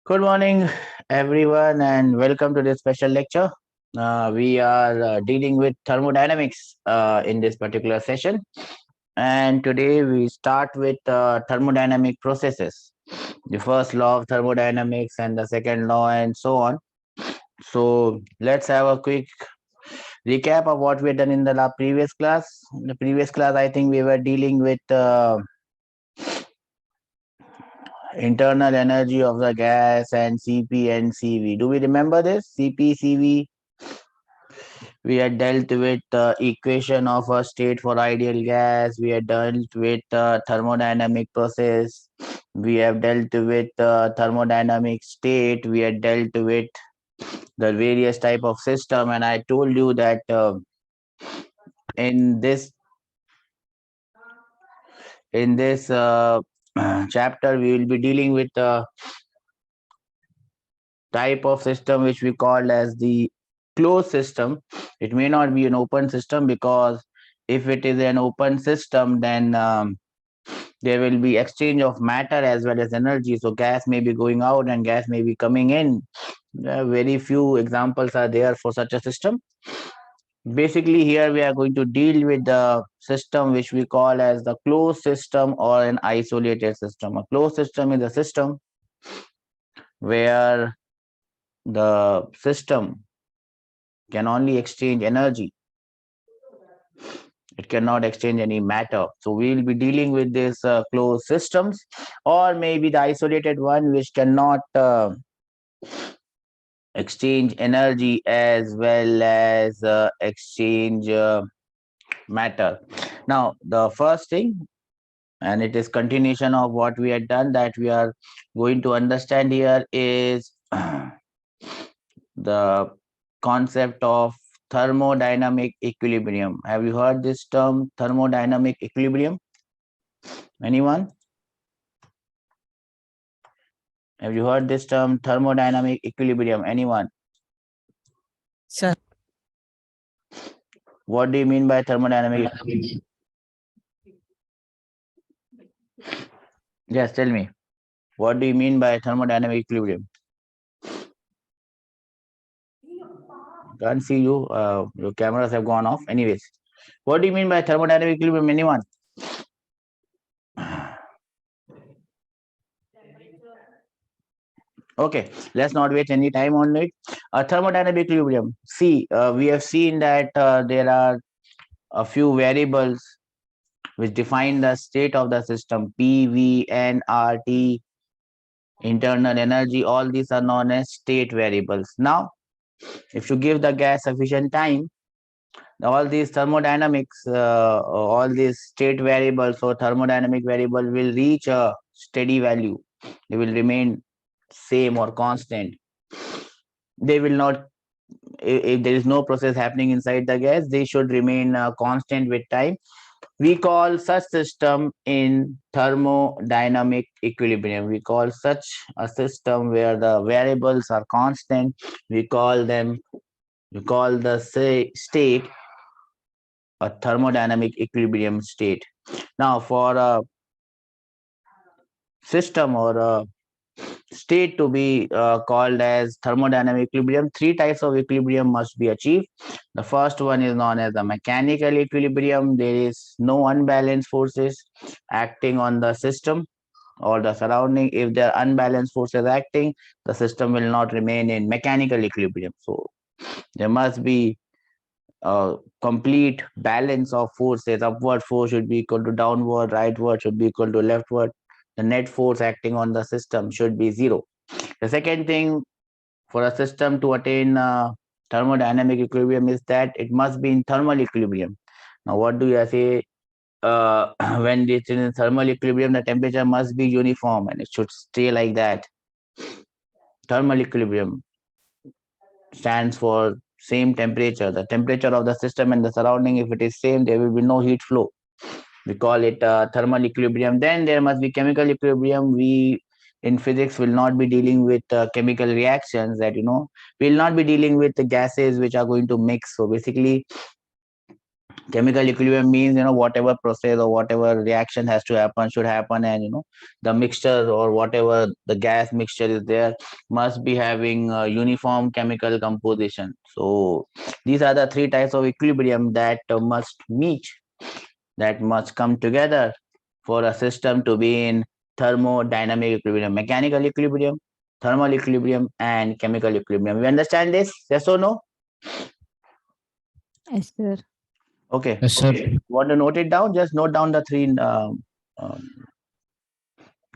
Good morning, everyone, and welcome to this special lecture. We are dealing with thermodynamics in this particular session, and today we start with thermodynamic processes, the first law of thermodynamics, and the second law, and so on. So, let's have a quick recap of what we had done in the previous class. In the previous class, I think we were dealing with internal energy of the gas and Cp and Cv. Do we remember this? Cp, Cv. We had dealt with the equation of a state for ideal gas. We had dealt with thermodynamic process. We have dealt with thermodynamic state. We had dealt with the various type of system. And I told you that in this chapter, we will be dealing with type of system which we call as the closed system. It may not be an open system, because if it is an open system, then there will be exchange of matter as well as energy. So gas may be going out and gas may be coming in. Very few examples are there for such a system. Basically, here we are going to deal with the system which we call as the closed system or an isolated system. A closed system is a system where the system can only exchange energy. It cannot exchange any matter. So we will be dealing with these closed systems, or maybe the isolated one which cannot exchange energy as well as exchange matter. Now, the first thing, and it is continuation of what we had done, that we are going to understand here is the concept of thermodynamic equilibrium. Have you heard this term, thermodynamic equilibrium? Anyone? Have you heard this term, thermodynamic equilibrium? Anyone? Sir. What do you mean by thermodynamic equilibrium? Yes, tell me. What do you mean by thermodynamic equilibrium? Can't see you. Your cameras have gone off. Anyways, what do you mean by thermodynamic equilibrium? Anyone? Okay, let's not waste any time on it. Thermodynamic equilibrium. See, we have seen that there are a few variables which define the state of the system. P, V, N, R, T, internal energy. All these are known as state variables. Now, if you give the gas sufficient time, all these thermodynamics, all these state variables or thermodynamic variable will reach a steady value. They will remain same or constant. They will not, if there is no process happening inside the gas, they should remain constant with time. We call such system in thermodynamic equilibrium. We call such a system where the variables are constant. We call the state a thermodynamic equilibrium state. Now, for a system or a state to be called as thermodynamic equilibrium, three types of equilibrium must be achieved. The first one is known as the mechanical equilibrium. There is no unbalanced forces acting on the system or the surrounding. If there are unbalanced forces acting, the system will not remain in mechanical equilibrium. So there must be a complete balance of forces. Upward force should be equal to downward, rightward should be equal to leftward. The net force acting on the system should be zero. The second thing, for a system to attain thermodynamic equilibrium, is that it must be in thermal equilibrium. Now, what do you say? When it's in thermal equilibrium, the temperature must be uniform and it should stay like that. Thermal equilibrium stands for same temperature. The temperature of the system and the surrounding, if it is same, there will be no heat flow. We call it thermal equilibrium. Then there must be chemical equilibrium. We in physics will not be dealing with chemical reactions, that we'll not be dealing with the gases which are going to mix. So basically, Chemical equilibrium means, whatever process or whatever reaction has to happen should happen, and the mixture or whatever the gas mixture is there must be having a uniform chemical composition. So these are the three types of equilibrium that must meet, that must come together for a system to be in thermodynamic equilibrium: mechanical equilibrium, thermal equilibrium, and chemical equilibrium. We understand this? Yes or no? Yes, sir. Okay. Yes, sir. Want to note it down? Just note down the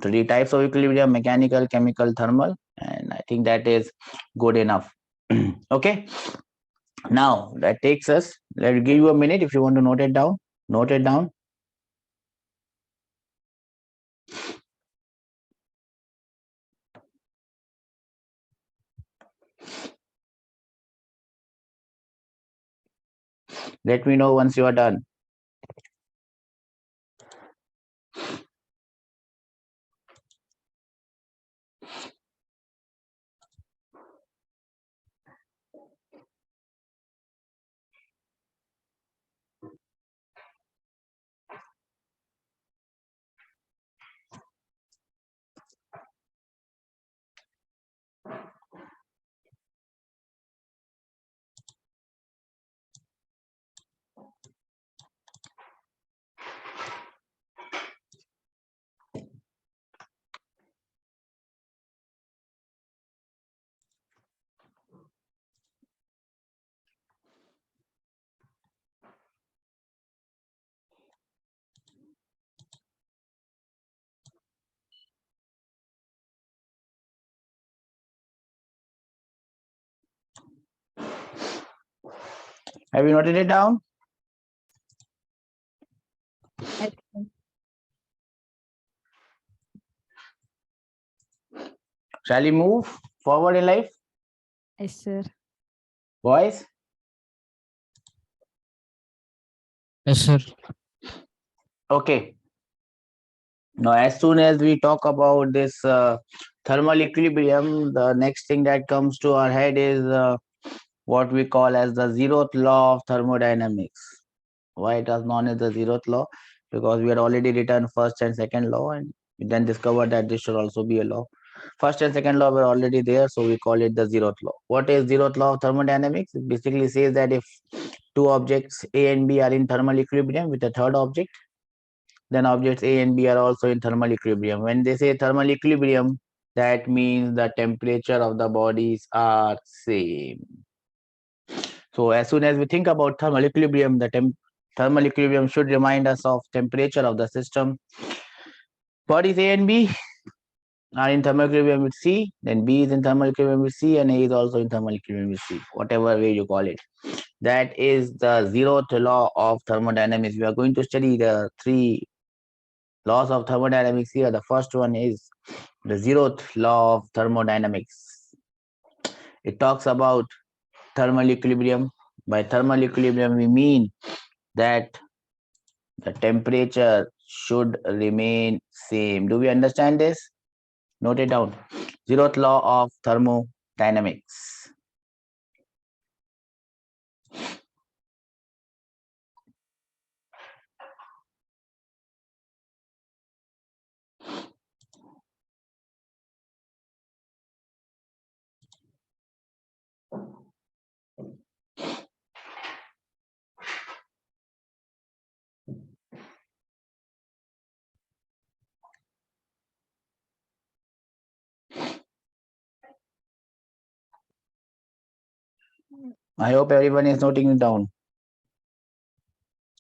three types of equilibrium: mechanical, chemical, thermal, and I think that is good enough. Okay. Now that takes us. Let's give you a minute if you want to note it down. Note it down. Let me know once you are done. Have you noted it down? Yes, sir. Shall we move forward in life, Yes, sir. boys? Yes, sir. Okay. Now, as soon as we talk about this thermal equilibrium, the next thing that comes to our head is what we call as the zeroth law of thermodynamics. Why it was known as the zeroth law? Because we had already written first and second law, and we then discovered that this should also be a law. First and second law were already there, so we call it the zeroth law. What is zeroth law of thermodynamics? It basically says that if two objects A and B are in thermal equilibrium with a third object, then objects A and B are also in thermal equilibrium. When they say thermal equilibrium, that means the temperature of the bodies are same. So as soon as we think about thermal equilibrium, the thermal equilibrium should remind us of temperature of the system. Bodies A and B are in thermal equilibrium with C, then B is in thermal equilibrium with C, and A is also in thermal equilibrium with C, whatever way you call it. That is the zeroth law of thermodynamics. We are going to study the three laws of thermodynamics here. The first one is the zeroth law of thermodynamics. It talks about thermal equilibrium. By thermal equilibrium, we mean that the temperature should remain same. Do we understand this? Note it down. Zeroth law of thermodynamics. I hope everyone is noting it down.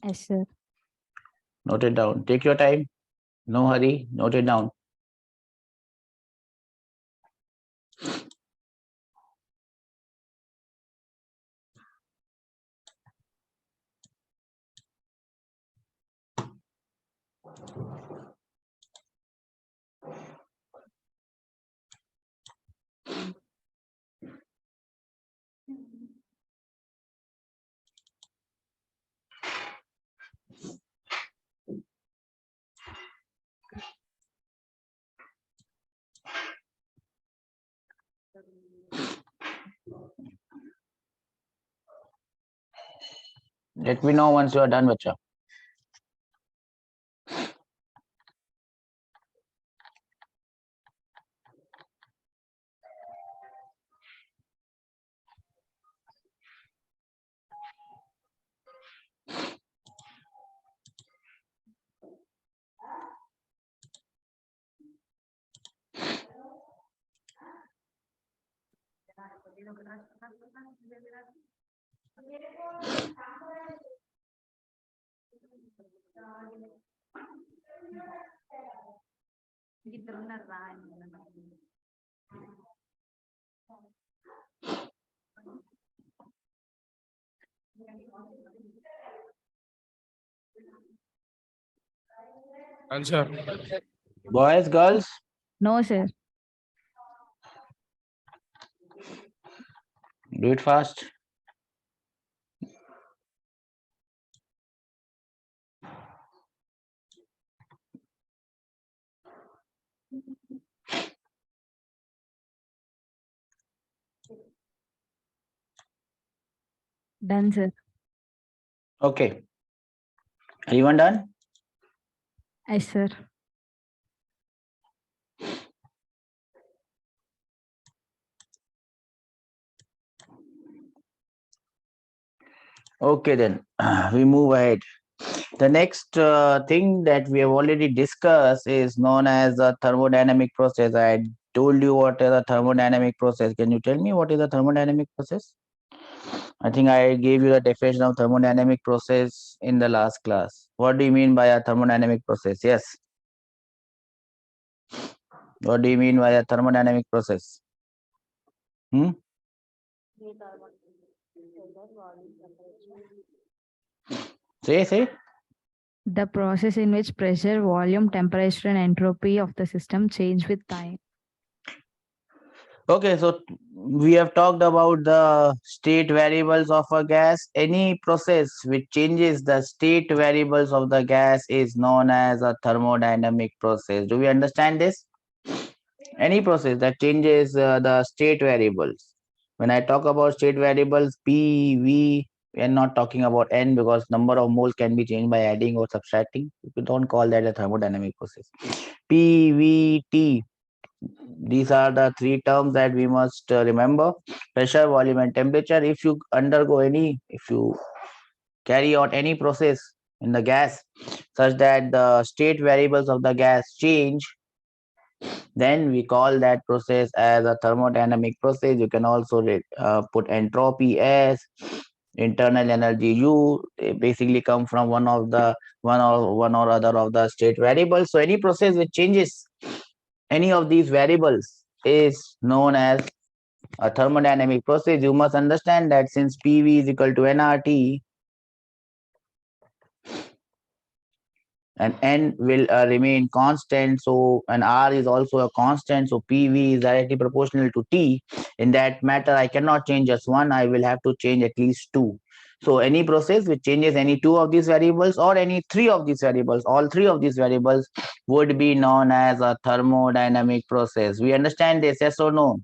Yes, sir. Note it down. Take your time. No hurry. Note it down. Let me know once you are done, bacha. Answer. Boys, girls, No, sir. do it fast. Done, sir. Okay. Everyone done? Yes, sir. Okay, then we move ahead. The next thing that we have already discussed is known as a thermodynamic process. I told you what is a thermodynamic process. Can you tell me what is a thermodynamic process? I think I gave you the definition of thermodynamic process in the last class. What do you mean by a thermodynamic process? Yes. What do you mean by a thermodynamic process? Say. The process in which pressure, volume, temperature, and entropy of the system change with time. Okay, so we have talked about the state variables of a gas. Any process which changes the state variables of the gas is known as a thermodynamic process. Do we understand this? Any process that changes the state variables. When I talk about state variables, P, V, we are not talking about N because number of moles can be changed by adding or subtracting. We don't call that a thermodynamic process. P, V, T. These are the three terms that we must remember: pressure, volume, and temperature. If you carry out any process in the gas such that the state variables of the gas change, then we call that process as a thermodynamic process. You can also put entropy as, internal energy U. They basically come from one or other of the state variables. So any process which changes any of these variables is known as a thermodynamic process. You must understand that since PV is equal to nRT and N will remain constant, so and R is also a constant, so PV is directly proportional to T. In that matter, I cannot change just one, I will have to change at least two. So any process which changes any two of these variables or any three of these variables, all three of these variables would be known as a thermodynamic process. We understand this, yes or no?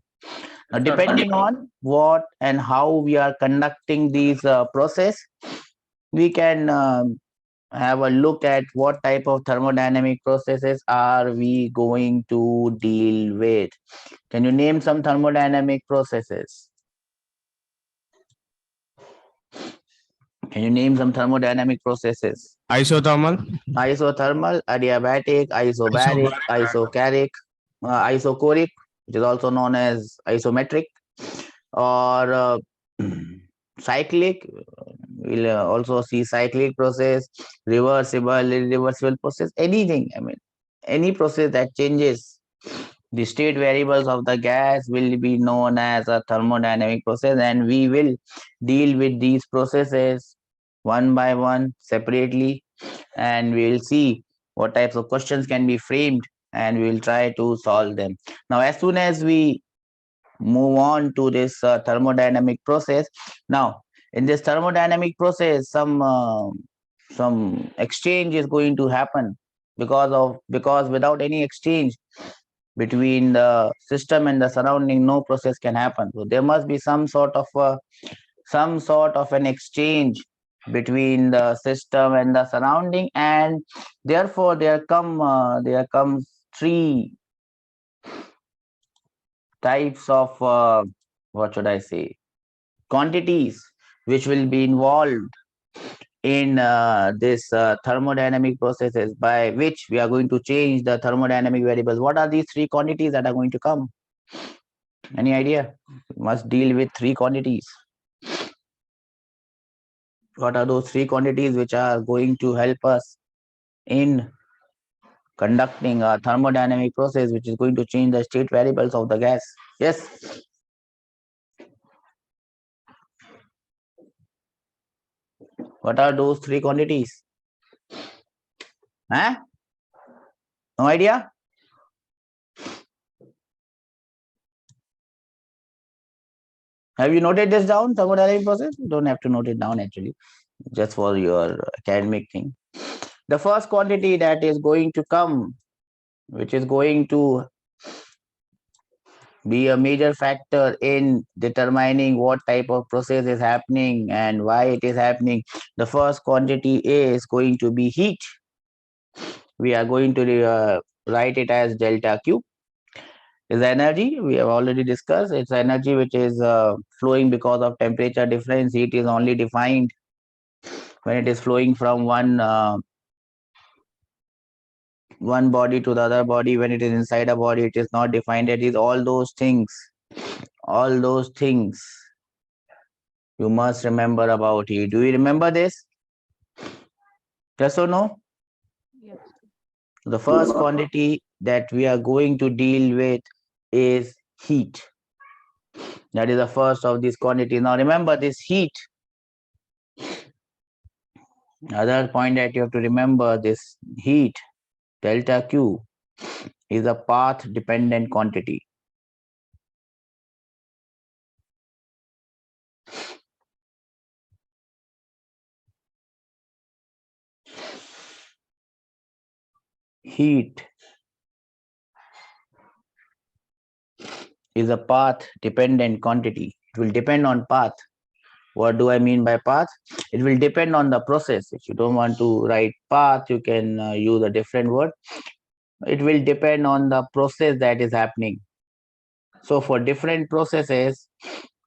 Now, depending on what and how we are conducting these process, we can have a look at what type of thermodynamic processes are we going to deal with. Can you name some thermodynamic processes? Can you name some thermodynamic processes? Isothermal. Isothermal, adiabatic, isobaric, isocaric, isochoric, which is also known as isometric, or cyclic. We'll also see cyclic process, reversible, irreversible process, anything. I mean, any process that changes the state variables of the gas will be known as a thermodynamic process, and we will deal with these processes one by one separately, and we will see what types of questions can be framed, and we will try to solve them. Now, as soon as we move on to this thermodynamic process, now in this thermodynamic process, some exchange is going to happen because without any exchange between the system and the surrounding, no process can happen. So there must be some sort of an exchange between the system and the surrounding, and therefore there comes three types of what should I say, quantities which will be involved in this thermodynamic processes, by which we are going to change the thermodynamic variables. What are these three quantities that are going to come? Any idea? We must deal with three quantities. What are those three quantities which are going to help us in conducting a thermodynamic process which is going to change the state variables of the gas? Yes. What are those three quantities? Huh? No idea? Have you noted this down, thermodynamic process? You don't have to note it down actually, just for your academic thing. The first quantity that is going to come, which is going to be a major factor in determining what type of process is happening and why it is happening. The first quantity is going to be heat. We are going to write it as delta Q. Is energy, we have already discussed. It's energy which is flowing because of temperature difference. Heat is only defined when it is flowing from one body to the other body. When it is inside a body, it is not defined. It is all those things you must remember about heat. Do you remember this? Yes or no? Yes. The first quantity that we are going to deal with is heat. That is the first of these quantities. Now remember this heat. Other point that you have to remember, this heat, delta Q, is a path dependent quantity. Heat is a path dependent quantity. It will depend on path. What do I mean by path? It will depend on the process. If you don't want to write path, you can use a different word. It will depend on the process that is happening. So for different processes,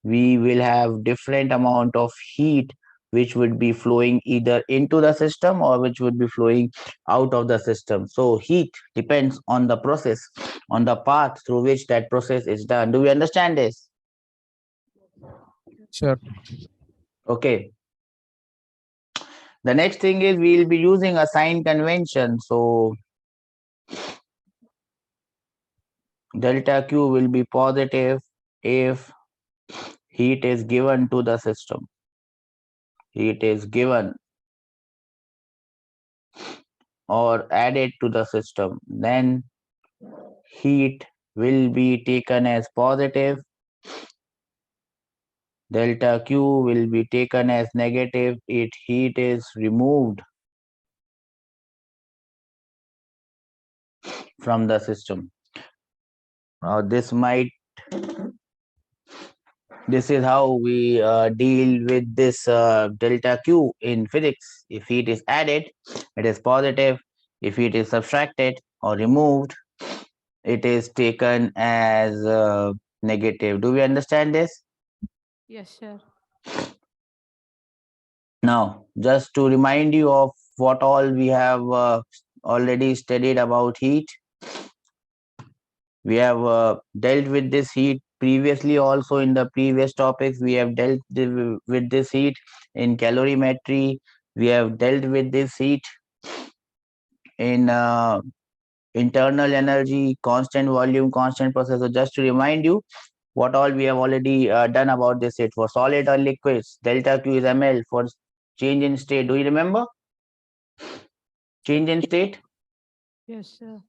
we will have different amount of heat which would be flowing either into the system or which would be flowing out of the system. So heat depends on the process, on the path through which that process is done. Do we understand this? Sure. Okay. The next thing is we will be using a sign convention. So delta Q will be positive if heat is given to the system. Heat is given or added to the system. Then heat will be taken as positive. Delta Q will be taken as negative if heat is removed from the system. Now this is how we deal with this delta Q in physics. If heat is added, it is positive. If heat is subtracted or removed, it is taken as negative. Do we understand this? Yes, sir. Now, just to remind you of what all we have already studied about heat, we have dealt with this heat previously also in the previous topics. We have dealt with this heat in calorimetry. We have dealt with this heat in internal energy, constant volume, constant process. So just to remind you what all we have already done about this heat. For solid or liquids, delta Q is ml. For change in state, do you remember? Change in state? Yes, sir.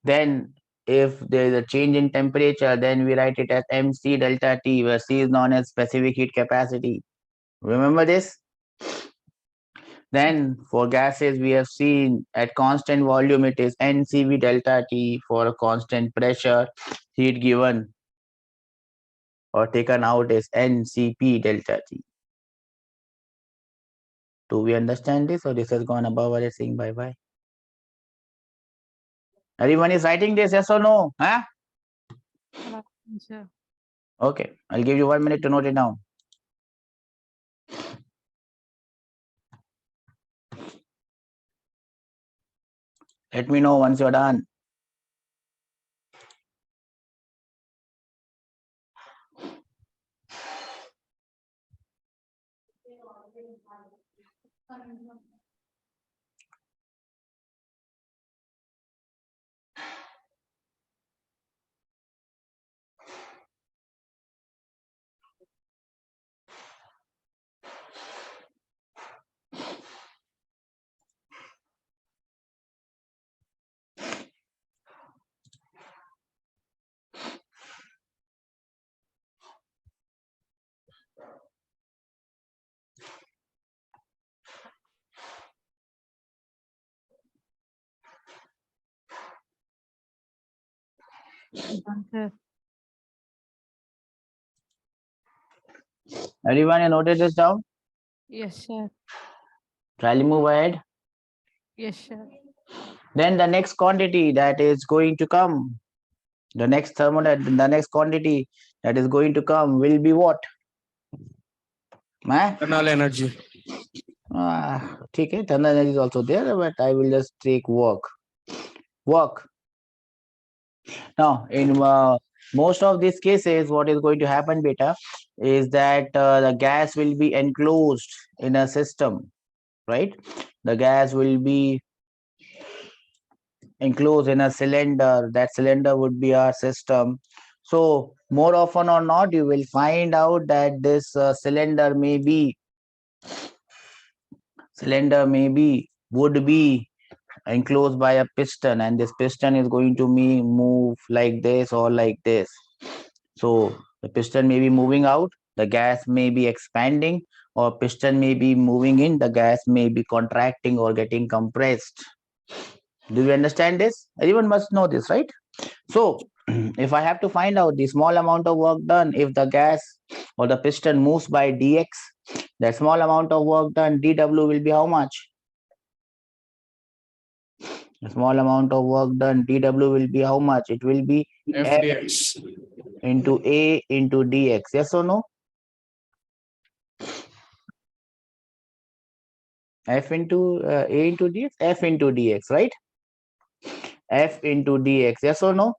Then if there is a change in temperature, then we write it as mc delta T, where C is known as specific heat capacity. Remember this? Then for gases, we have seen at constant volume, it is NCV delta T. For a constant pressure, heat given or taken out is NCP delta T. Do we understand this, or this has gone above while it's saying bye bye? Everyone is writing this, yes or no? Huh? Sir. Okay, I'll give you 1 minute to note it down. Let me know once you're done. Sir. Everyone, you noted this down? Yes, sir. Try to move ahead. Yes, sir. Then the next quantity that is going to come, the next quantity that is going to come will be what? Internal energy. Okay, thermal energy is also there, but I will just take work. Now, in most of these cases, what is going to happen, beta, is that the gas will be enclosed in a system, right? The gas will be enclosed in a cylinder. That cylinder would be our system. So, more often or not, you will find out that this cylinder would be enclosed by a piston, and this piston is going to move like this or like this. So the piston may be moving out, the gas may be expanding, or piston may be moving in, the gas may be contracting or getting compressed. Do you understand this? Everyone must know this, right? So if I have to find out the small amount of work done if the gas or the piston moves by dx, that small amount of work done dw will be how much? The small amount of work done dw will be how much? It will be FDX. into a into dx. Yes or no? F into a into dx, f into dx, right? F into dx. Yes or no?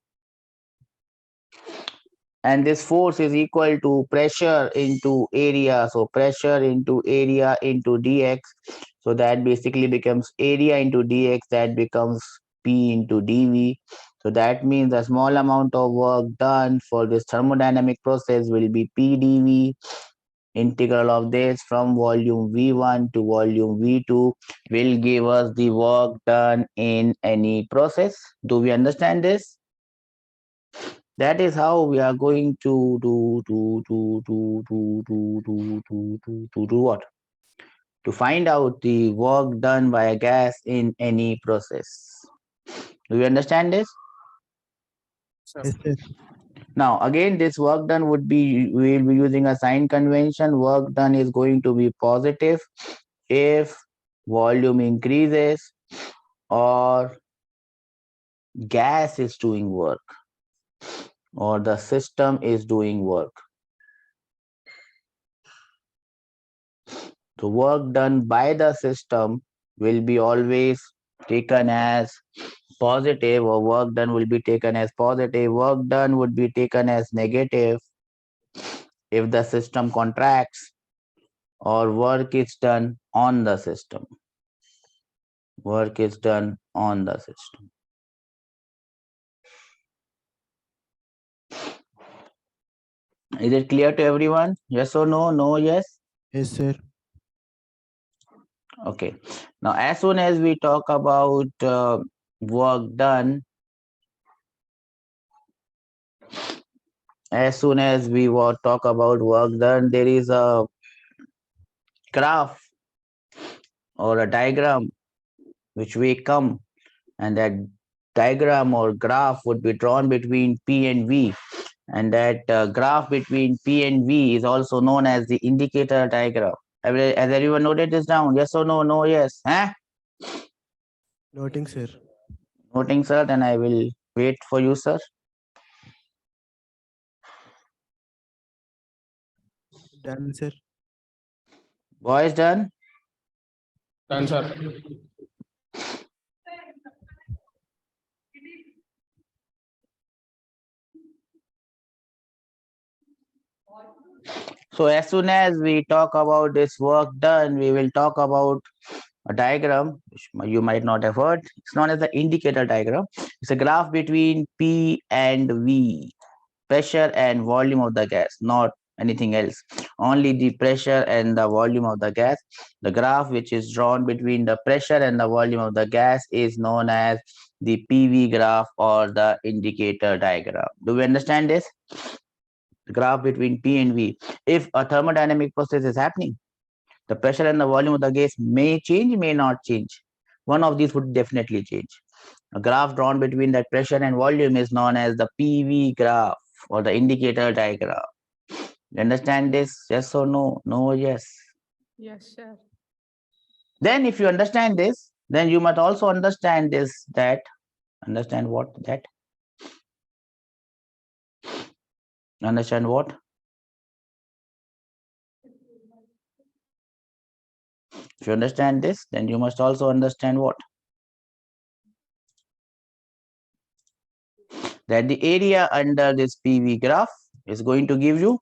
And this force is equal to pressure into area. So pressure into area into dx. So that basically becomes area into dx. That becomes P into dV. So that means the small amount of work done for this thermodynamic process will be P dV. Integral of this from volume V1 to volume V2 will give us the work done in any process. Do we understand this? That is how we are going to do what? To find out the work done by a gas in any process. Do you understand this? Yes, sir. Now, again, this work done we'll be using a sign convention. Work done is going to be positive if volume increases or gas is doing work or the system is doing work. The work done by the system will be always taken as positive, or work done will be taken as positive. Work done would be taken as negative if the system contracts or work is done on the system. Work is done on the system. Is it clear to everyone? Yes or no? No, yes? Yes, sir. Okay. Now, as soon as we talk about work done, talk about work done, there is a graph or a diagram which we come, and that diagram or graph would be drawn between P and V, and that graph between P and V is also known as the indicator diagram. Has everyone noted this down? Yes or no? No, yes. Huh? Noting, sir. Noting, sir. Then I will wait for you, sir. Done, sir. Boys done? Done, sir. So as soon as we talk about this work done, we will talk about a diagram which you might not have heard. It's known as the indicator diagram. It's a graph between P and V, pressure and volume of the gas, not anything else. Only the pressure and the volume of the gas. The graph which is drawn between the pressure and the volume of the gas is known as the PV graph or the indicator diagram. Do we understand this? The graph between P and V. If a thermodynamic process is happening, the pressure and the volume of the gas may change, may not change. One of these would definitely change. A graph drawn between that pressure and volume is known as the PV graph or the indicator diagram. You understand this? Yes or no? No, yes. Yes, sir. Then if you understand this, then you must also understand this, that, understand what? That. Understand what? If you understand this, then you must also understand what? That the area under this PV graph is going to give you,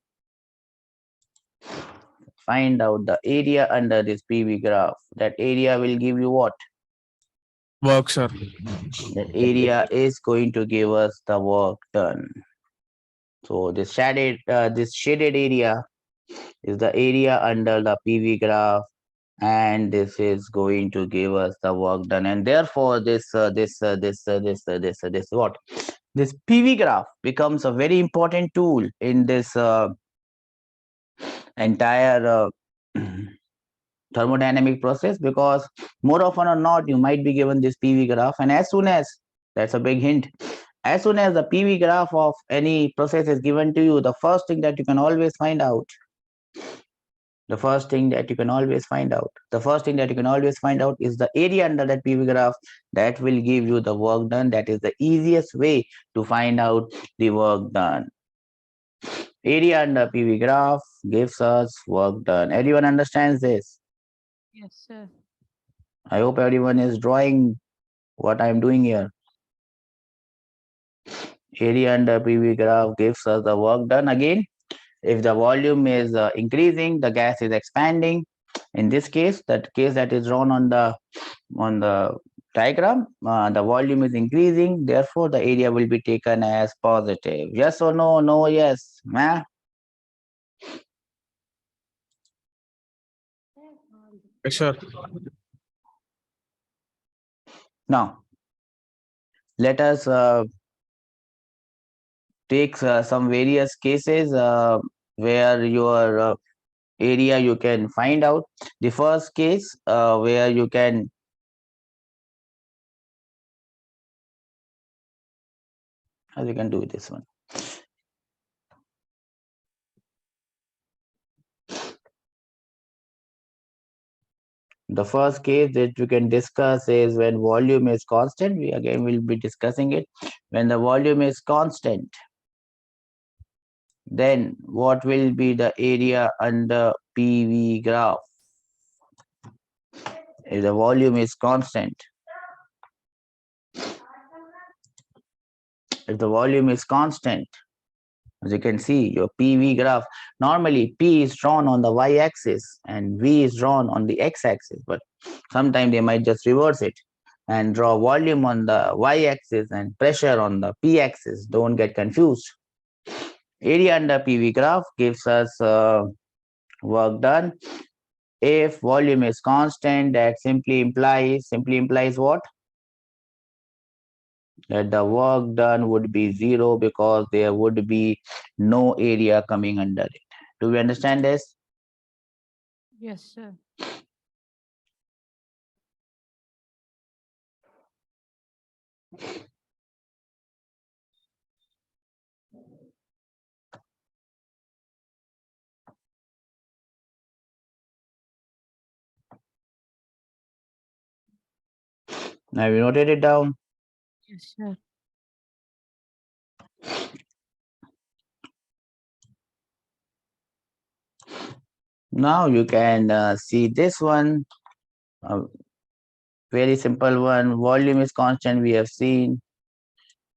find out the area under this PV graph. That area will give you what? Work, sir. That area is going to give us the work done. So this shaded area is the area under the PV graph, and this is going to give us the work done. And therefore, this what? This PV graph becomes a very important tool in this entire thermodynamic process, because more often or not you might be given this PV graph, and as soon as, that's a big hint, as soon as the PV graph of any process is given to you, the first thing that you can always find out, the first thing that you can always find out is the area under that PV graph. That will give you the work done. That is the easiest way to find out the work done. Area under PV graph gives us work done. Everyone understands this? Yes, sir. I hope everyone is drawing what I'm doing here. Area under PV graph gives us the work done. Again, if the volume is increasing, the gas is expanding. In this case, that case that is drawn on the diagram, the volume is increasing. Therefore, the area will be taken as positive. Yes or no? No, yes. Nah? Yes, sir. Now, let us take some various cases where your area you can find out. The first case where you can, how you can do this one. The first case that you can discuss is when volume is constant. We again will be discussing it. When the volume is constant, then what will be the area under PV graph? If the volume is constant, as you can see, your PV graph, normally P is drawn on the y-axis and V is drawn on the x-axis, but sometimes they might just reverse it and draw volume on the y-axis and pressure on the p-axis. Don't get confused. Area under PV graph gives us work done. If volume is constant, that simply implies what? That the work done would be 0 because there would be no area coming under it. Do we understand this? Yes, sir. Have you noted it down? Yes, sir. Now you can see this one, a very simple one. Volume is constant, we have seen.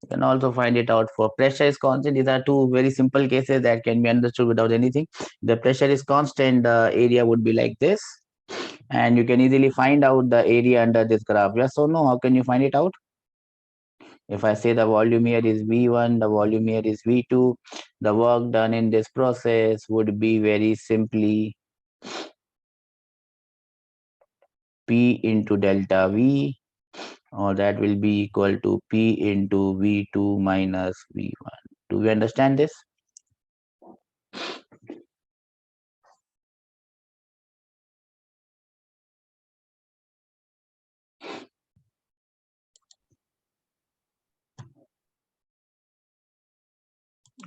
You can also find it out for pressure is constant. These are two very simple cases that can be understood without anything. The pressure is constant, the area would be like this. And you can easily find out the area under this graph. Yes or no? How can you find it out? If I say the volume here is V1, the volume here is V2, the work done in this process would be very simply P into delta V, or that will be equal to P into V2 minus V1. Do we understand this?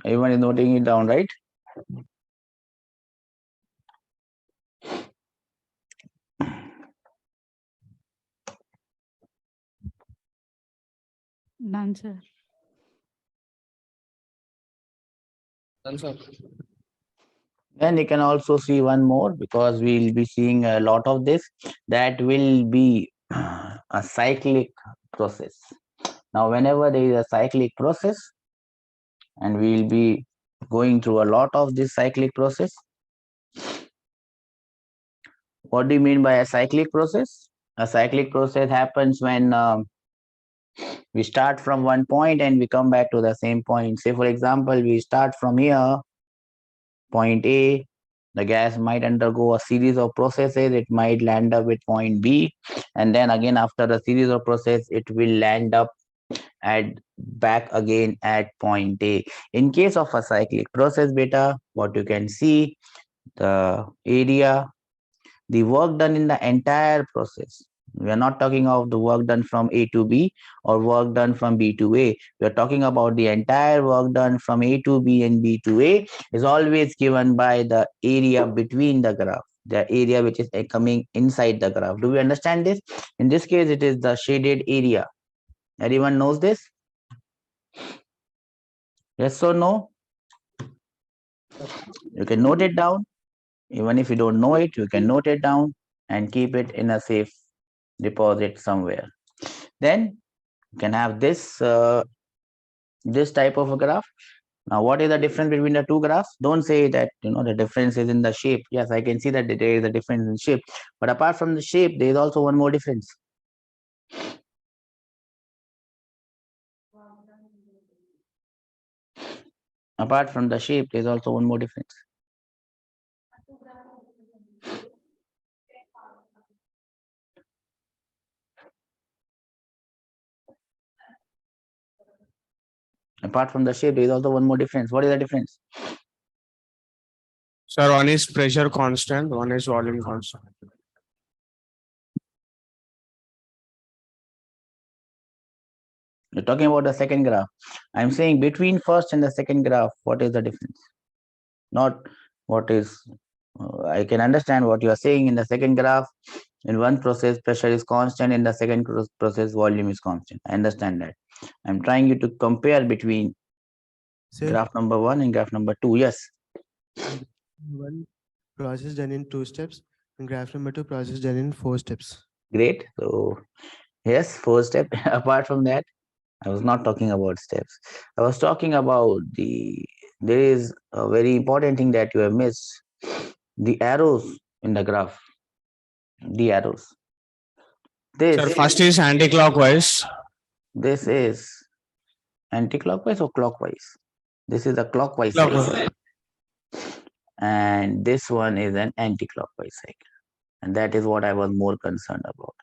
Everyone is noting it down, right? Done, sir. Done, sir. Then you can also see one more, because we'll be seeing a lot of this. That will be a cyclic process. Now, whenever there is a cyclic process, and we'll be going through a lot of this cyclic process. What do you mean by a cyclic process? A cyclic process happens when we start from one point and we come back to the same point. Say, for example, we start from here, point A, the gas might undergo a series of processes. It might land up with point B, and then again after a series of process, it will land up at back again at point A. In case of a cyclic process, beta, what you can see, the area, the work done in the entire process. We are not talking of the work done from A to B or work done from B to A. We are talking about the entire work done from A to B and B to A is always given by the area between the graph, the area which is coming inside the graph. Do we understand this? In this case, it is the shaded area. Everyone knows this? Yes or no? You can note it down. Even if you don't know it, you can note it down and keep it in a safe deposit somewhere. Then you can have this this type of a graph. Now, what is the difference between the two graphs? Don't say that the difference is in the shape. Yes, I can see that there is a difference in shape, but apart from the shape, there is also one more difference. Apart from the shape, there is also one more difference. Apart from the shape, there is also one more difference. What is the difference? Sir, one is pressure constant, one is volume constant. You're talking about the second graph. I'm saying between first and the second graph, what is the difference? Not what is, I can understand what you are saying in the second graph. In one process, pressure is constant. In the second process, volume is constant. I understand that. I'm trying you to compare between graph number 1 and graph number 2. Yes. One process done in 2 steps, and graph number 2 process done in 4 steps. Great. So, yes, 4 step. Apart from that, I was not talking about steps. I was talking about there is a very important thing that you have missed. The arrows in the graph. The arrows. Sir, first is anti-clockwise. This is anti-clockwise or clockwise? This is a clockwise Clockwise. cycle. And this one is an anti-clockwise cycle. And that is what I was more concerned about.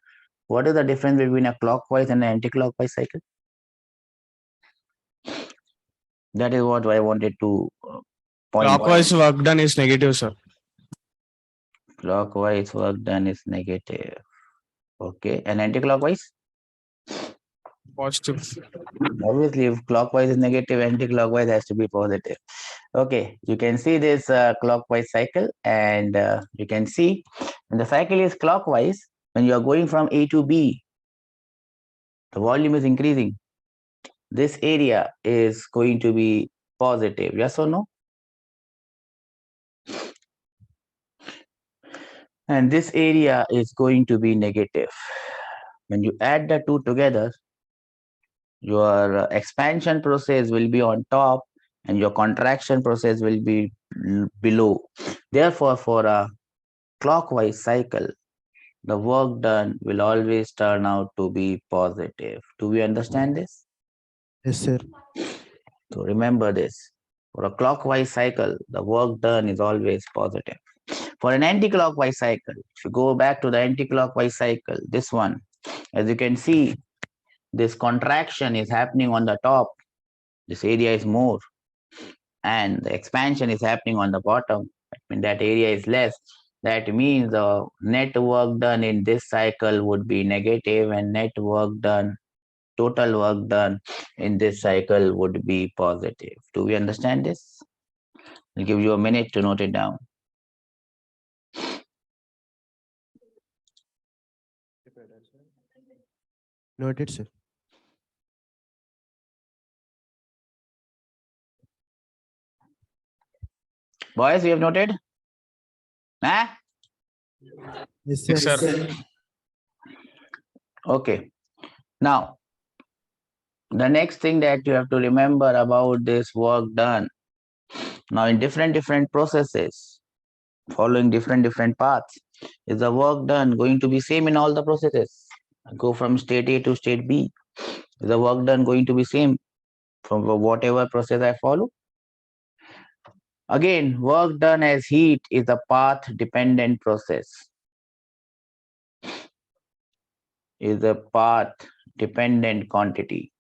What is the difference between a clockwise and an anti-clockwise cycle? That is what I wanted to point out. Clockwise work done is negative, sir. Clockwise work done is negative. Okay. And anti-clockwise? Positive. Obviously, if clockwise is negative, anti-clockwise has to be positive. Okay, you can see this clockwise cycle, and you can see when the cycle is clockwise, when you are going from A to B, The volume is increasing. This area is going to be positive. Yes or no? And this area is going to be negative. When you add the two together, your expansion process will be on top and your contraction process will be below. Therefore, for a clockwise cycle, the work done will always turn out to be positive. Do we understand this? Yes, sir. So remember this. For a clockwise cycle, the work done is always positive. For an anti-clockwise cycle, if you go back to the anti-clockwise cycle, this one, as you can see, this contraction is happening on the top. This area is more, and the expansion is happening on the bottom. When that area is less, that means the net work done in this cycle would be negative, and net work done, total work done in this cycle would be positive. Do we understand this? I'll give you a minute to note it down. Noted, sir. Boys, you have noted? Huh? Yes, Yes, sir. sir. Okay. Now, the next thing that you have to remember about this work done, now in different processes, following different paths, is the work done going to be same in all the processes? I go from state A to state B. Is the work done going to be same from whatever process I follow? Again, work done as heat is a path dependent process. Is a path dependent quantity.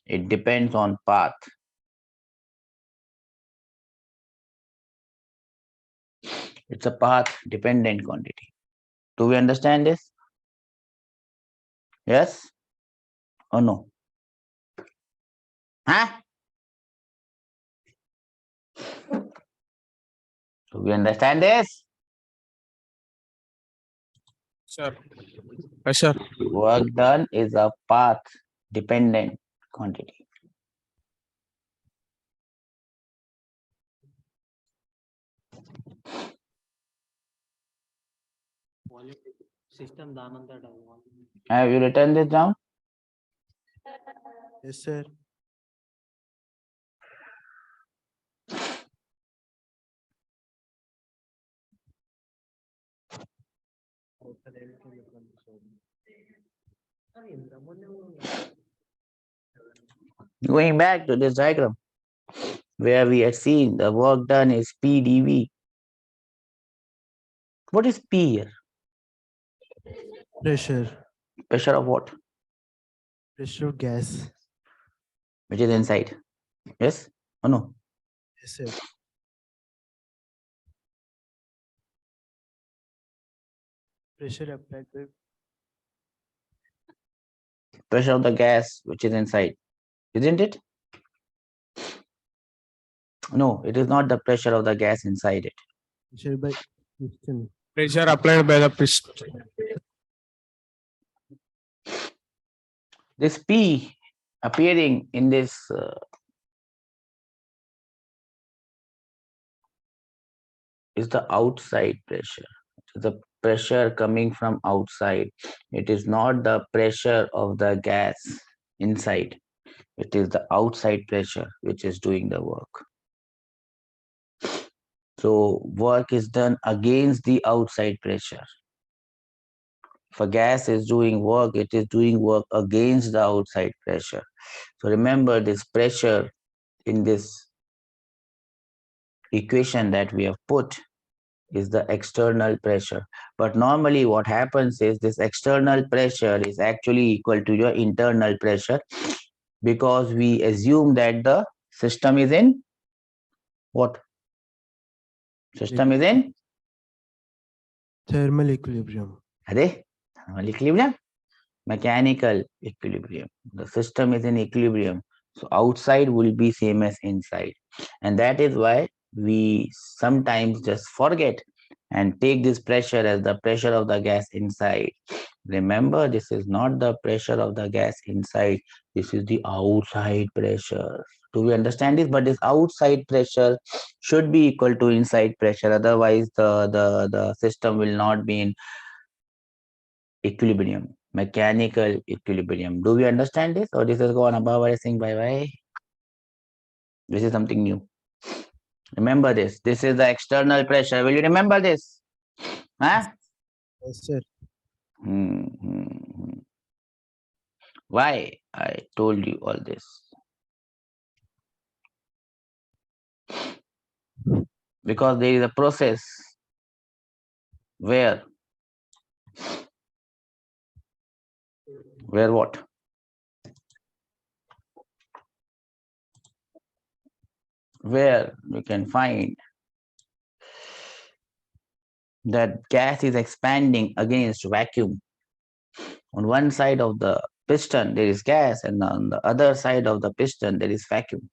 It depends on path. It's a path dependent quantity. Do we understand this? Yes or no? Huh? Do we understand this? Sir. Yes, sir. Work done is a path dependent quantity. Have you written this down? Yes, sir. Going back to this diagram where we had seen the work done is P dV. What is P here? Pressure. Pressure of what? Pressure of gas. Which is inside. Yes or no? Yes, sir. Pressure applied by Pressure of the gas which is inside. Isn't it? No, it is not the pressure of the gas inside it. pressure by piston. Pressure applied by the piston. This P appearing in this is the outside pressure. It is the pressure coming from outside. It is not the pressure of the gas inside. It is the outside pressure which is doing the work. So work is done against the outside pressure. If a gas is doing work, it is doing work against the outside pressure. So remember this pressure in this equation that we have put is the external pressure. But normally what happens is this external pressure is actually equal to your internal pressure because we assume that the system is in what? System is in? Thermal equilibrium. Thermal equilibrium? Mechanical equilibrium. The system is in equilibrium. So outside will be same as inside. And that is why we sometimes just forget and take this pressure as the pressure of the gas inside. Remember, this is not the pressure of the gas inside. This is the outside pressure. Do we understand this? But this outside pressure should be equal to inside pressure. Otherwise, the system will not be in equilibrium, mechanical equilibrium. Do we understand this? Or this is gone above everything? Bye bye. This is something new. Remember this. This is the external pressure. Will you remember this? Huh? Yes, sir. Why I told you all this? Because there is a process where what? Where you can find that gas is expanding against vacuum. On one side of the piston there is gas, and on the other side of the piston there is vacuum.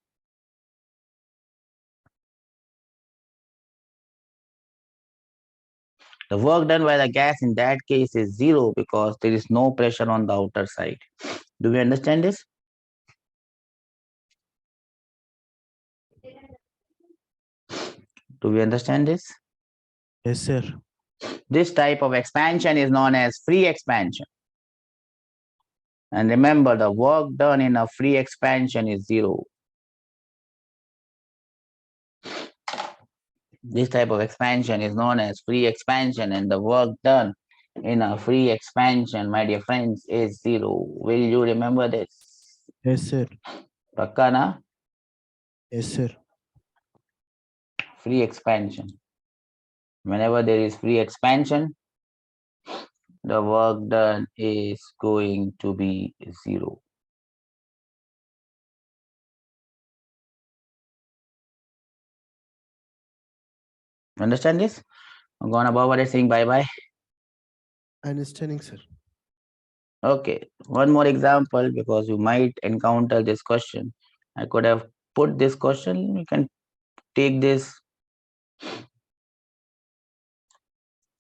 The work done by the gas in that case is zero because there is no pressure on the outer side. Do we understand this? Do we understand this? Yes, sir. This type of expansion is known as free expansion. And remember, the work done in a free expansion is zero. This type of expansion is known as free expansion, and the work done in a free expansion, my dear friends, is zero. Will you remember this? Yes, sir. Pakka na? Yes, sir. Free expansion. Whenever there is free expansion, the work done is going to be zero. Understand this? I'm gonna Baba saying bye-bye. Understanding, sir. Okay, one more example because you might encounter this question. I could have put this question. You can take this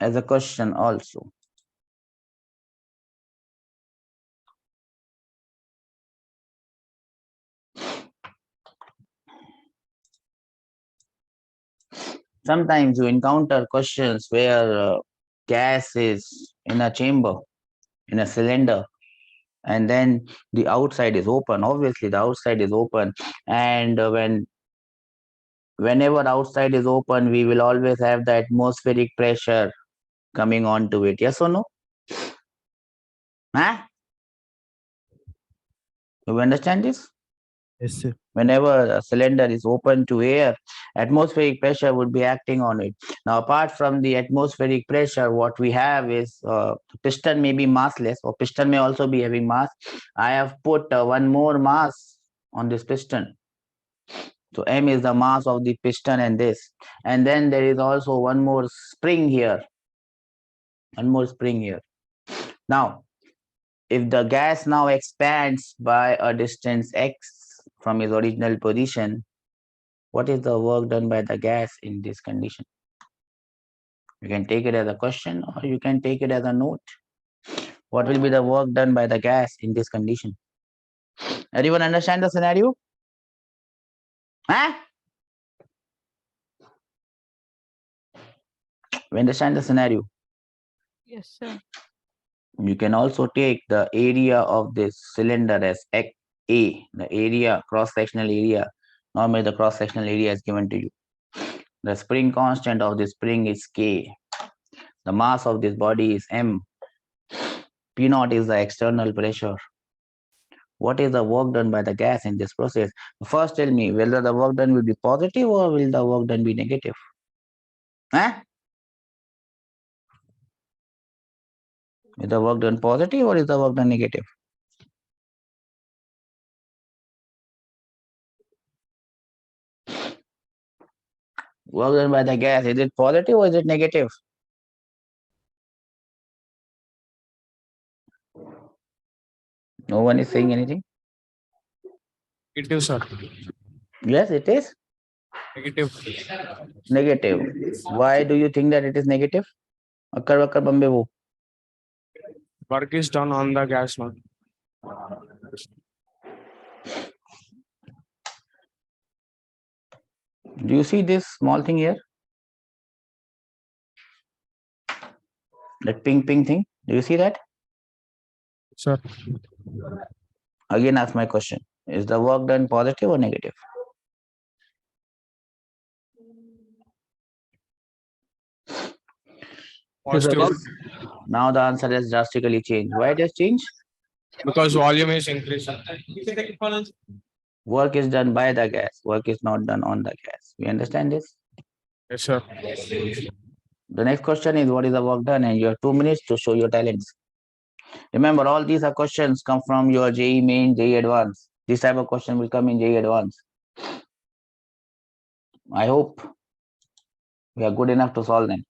as a question also. Sometimes you encounter questions where gas is in a chamber, in a cylinder, and then the outside is open. Obviously, the outside is open, and whenever outside is open, we will always have the atmospheric pressure coming onto it. Yes or no? Huh? Do you understand this? Yes, sir. Whenever a cylinder is open to air, atmospheric pressure would be acting on it. Now, apart from the atmospheric pressure, what we have is piston may be massless, or piston may also be having mass. I have put one more mass on this piston. So M is the mass of the piston and this. And then there is also one more spring here. One more spring here. Now, if the gas now expands by a distance x from its original position, what is the work done by the gas in this condition? You can take it as a question or you can take it as a note. What will be the work done by the gas in this condition? Everyone understand the scenario? Huh? We understand the scenario. Yes, sir. You can also take the area of this cylinder as A, the area, cross-sectional area. Normally the cross-sectional area is given to you. The spring constant of this spring is K. The mass of this body is M. P naught is the external pressure. What is the work done by the gas in this process? First tell me whether the work done will be positive or will the work done be negative? Huh? Is the work done positive or is the work done negative? Work done by the gas, is it positive or is it negative? No one is saying anything. Negative, sir. Yes, it is. Negative. Negative. Why do you think that it is negative? Akkar Bambe wo. Work is done on the gas now. Do you see this small thing here? That pink thing. Do you see that? Sir. Again, ask my question. Is the work done positive or negative? Is the Positive. work- Now the answer has drastically changed. Why it has changed? Because volume is increasing. Work is done by the gas. Work is not done on the gas. We understand this? Yes, sir. The next question is what is the work done? And you have 2 minutes to show your talents. Remember, all these are questions come from your JEE Main, JEE Advanced. This type of question will come in JEE Advanced. I hope we are good enough to solve them.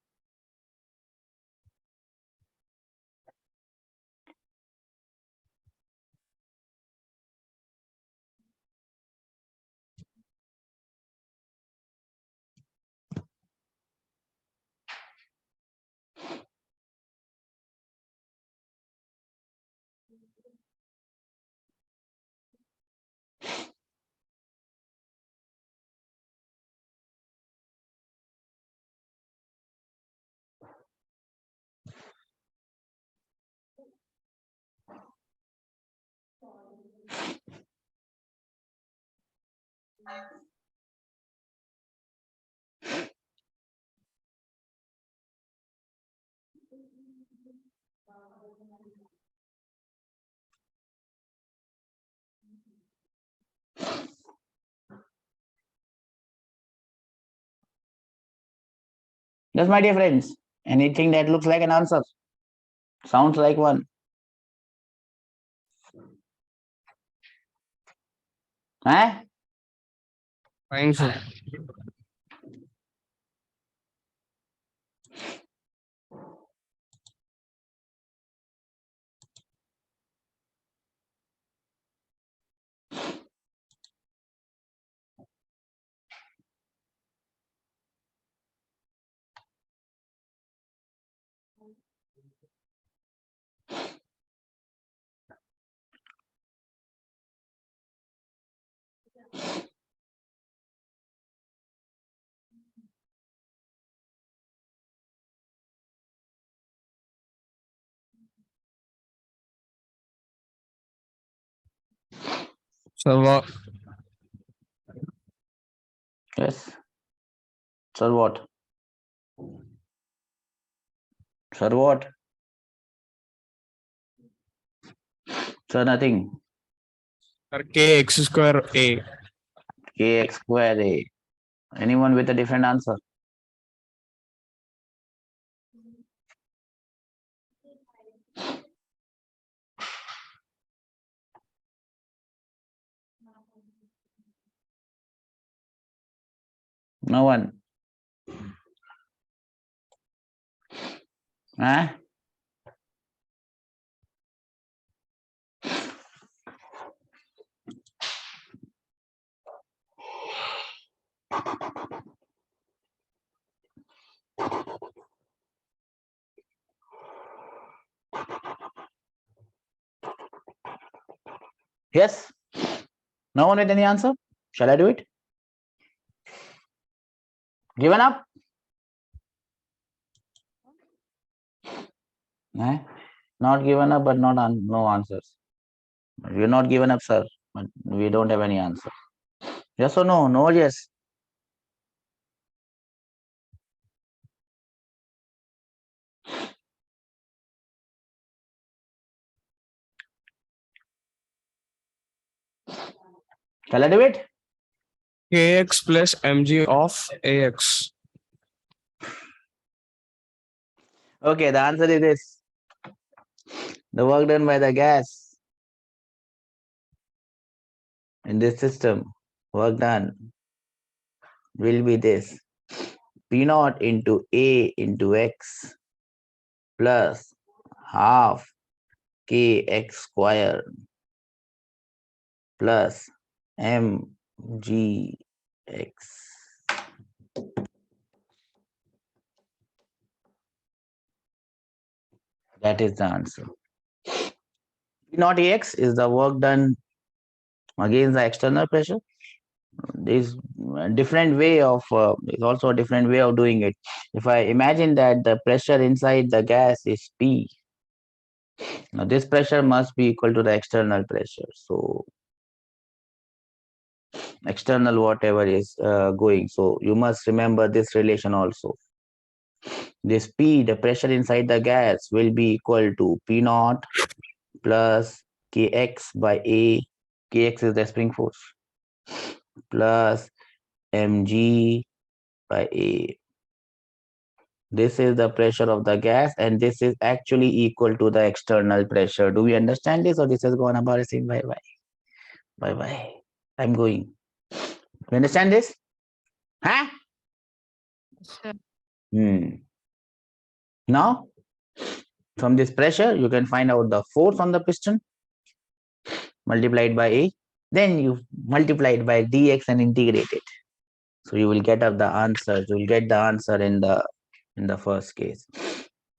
Yes, my dear friends, anything that looks like an answer, sounds like one. Huh? Fine, sir. Sir, what? Yes. Sir, what? Sir, what? Sir, nothing. Sir, kx square a. Kx square a. Anyone with a different answer? No one. Huh? Yes? No one with any answer? Shall I do it? Given up? Eh? Not given up, but no answers. We're not given up, sir, but we don't have any answer. Yes or no? No, yes. Shall I do it? Kx plus mg of ax. Okay, the answer is this. The work done by the gas in this system, work done, will be this. P naught into A into X plus half Kx square plus mgx. That is the answer. P naught AX is the work done against the external pressure. This different way of is also a different way of doing it. If I imagine that the pressure inside the gas is P, now this pressure must be equal to the external pressure. So external whatever is going. So you must remember this relation also. This P, the pressure inside the gas, will be equal to P naught plus Kx by A. Kx is the spring force plus mg by A. This is the pressure of the gas, and this is actually equal to the external pressure. Do we understand this, or this is going embarrassing? Bye bye. Bye bye. I'm going. You understand this? Huh? Sure. Now, from this pressure, you can find out the force on the piston multiplied by A. Then you multiply it by dx and integrate it. So you will get up the answer. You will get the answer in the first case.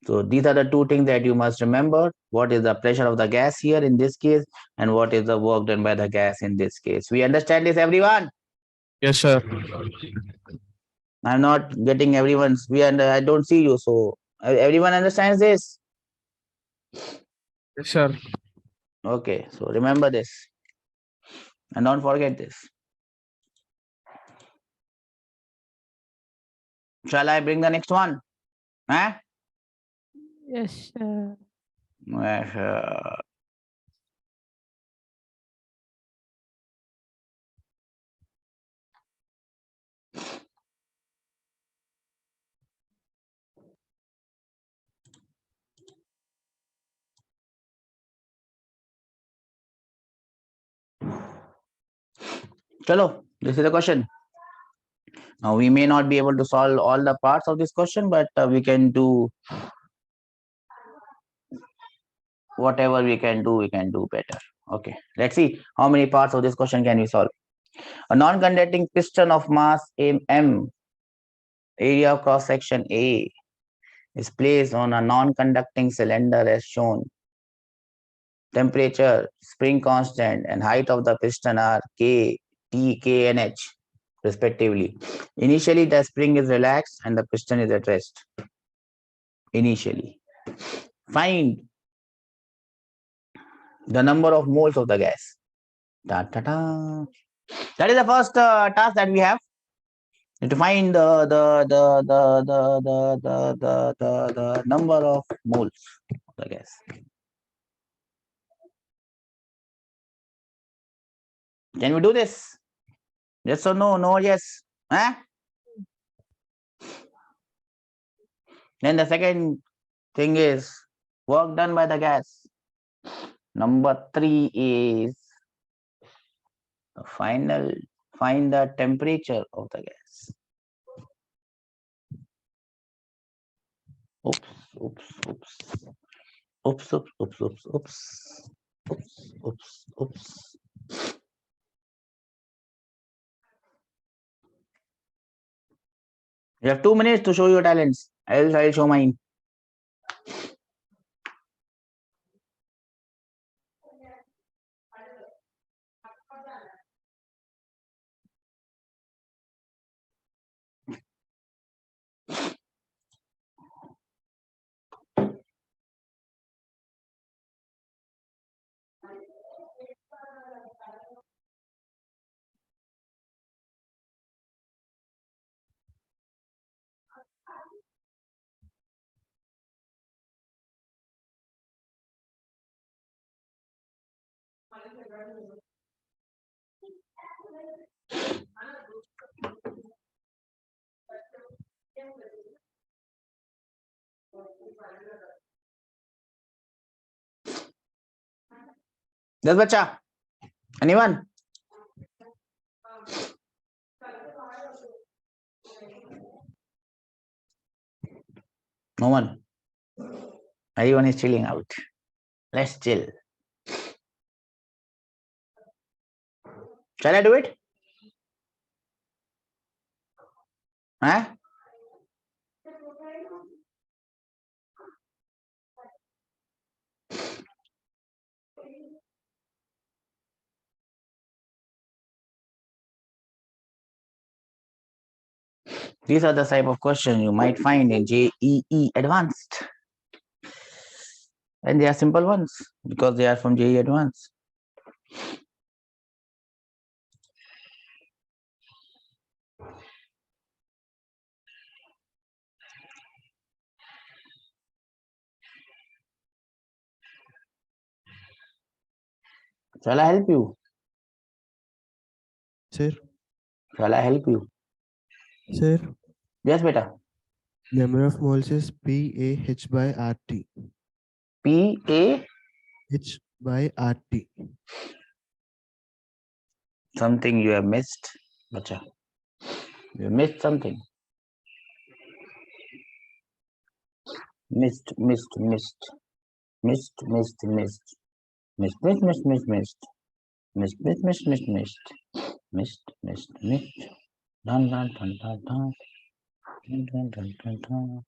So these are the two things that you must remember. What is the pressure of the gas here in this case, and what is the work done by the gas in this case. We understand this, everyone? Yes, sir. I'm not getting everyone's. I don't see you. So everyone understands this? Yes, sir. Okay. So remember this, and don't forget this. Shall I bring the next one? Huh? Yes, sir. Chalo, this is the question. Now we may not be able to solve all the parts of this question, but we can do whatever we can do better. Okay, let's see how many parts of this question can we solve. A non-conducting piston of mass m, area of cross section A, is placed on a non-conducting cylinder as shown. Temperature, spring constant, and height of the piston are K, T, K, and H respectively. Initially, the spring is relaxed and the piston is at rest. Initially, find the number of moles of the gas. Da, da, da. That is the first task that we have. To find the number of moles of the gas. Can we do this? Yes or no? No or yes? Huh? Then the second thing is work done by the gas. Number 3 is find the temperature of the gas. Oops, oops, oops. Oops, oops, oops, oops, oops. Oops, oops, oops. You have 2 minutes to show your talents. I'll show mine. Yes, bacha. Anyone? No one. Everyone is chilling out. Let's chill. Shall I do it? Huh? These are the type of questions you might find in JEE Advanced. And they are simple ones because they are from JEE Advanced. Shall I help you? Sir, Shall I help you? sir, Yes, beta. number of moles is PAH by RT. PA H by RT. something you have missed. Bacha. You missed something. Missed. Missed. Missed. Missed. Missed. Missed. Missed. Missed. Missed. Missed. Missed. Missed. Missed. Missed. Missed. Missed. Missed. Missed. Missed. Dun dun dun dun dun. Dun dun dun dun dun.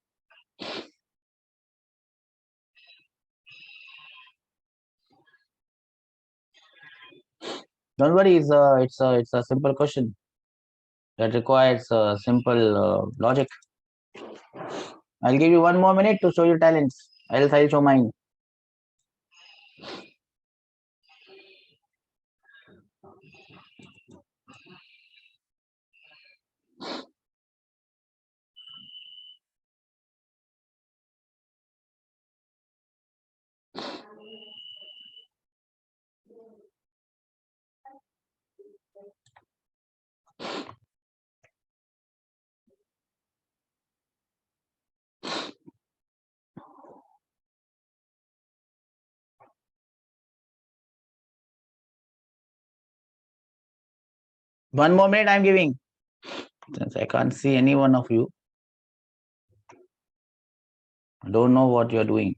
Don't worry, it's a simple question that requires simple logic. I'll give you 1 more minute to show your talents. Else I'll show mine. One more minute I'm giving. Since I can't see any one of you, I don't know what you're doing.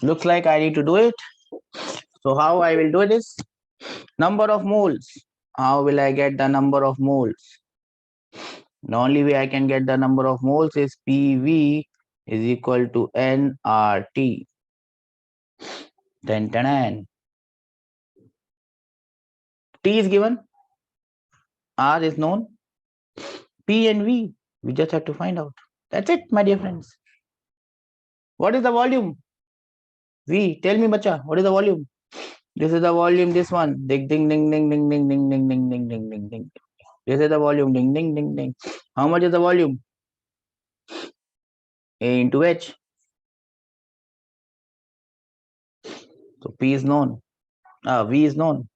Looks like I need to do it. So how I will do this? Number of moles. How will I get the number of moles? The only way I can get the number of moles is PV is equal to nRT. Then T is given, R is known, P and V, we just have to find out. That's it, my dear friends. What is the volume? V, tell me, bacha, what is the volume? This is the volume, this one. Ding, ding, ding, ding, ding, ding, ding, ding, ding, ding, ding, ding, ding. This is the volume, ding, ding, ding, ding. How much is the volume? A into H. So P is known. V is known.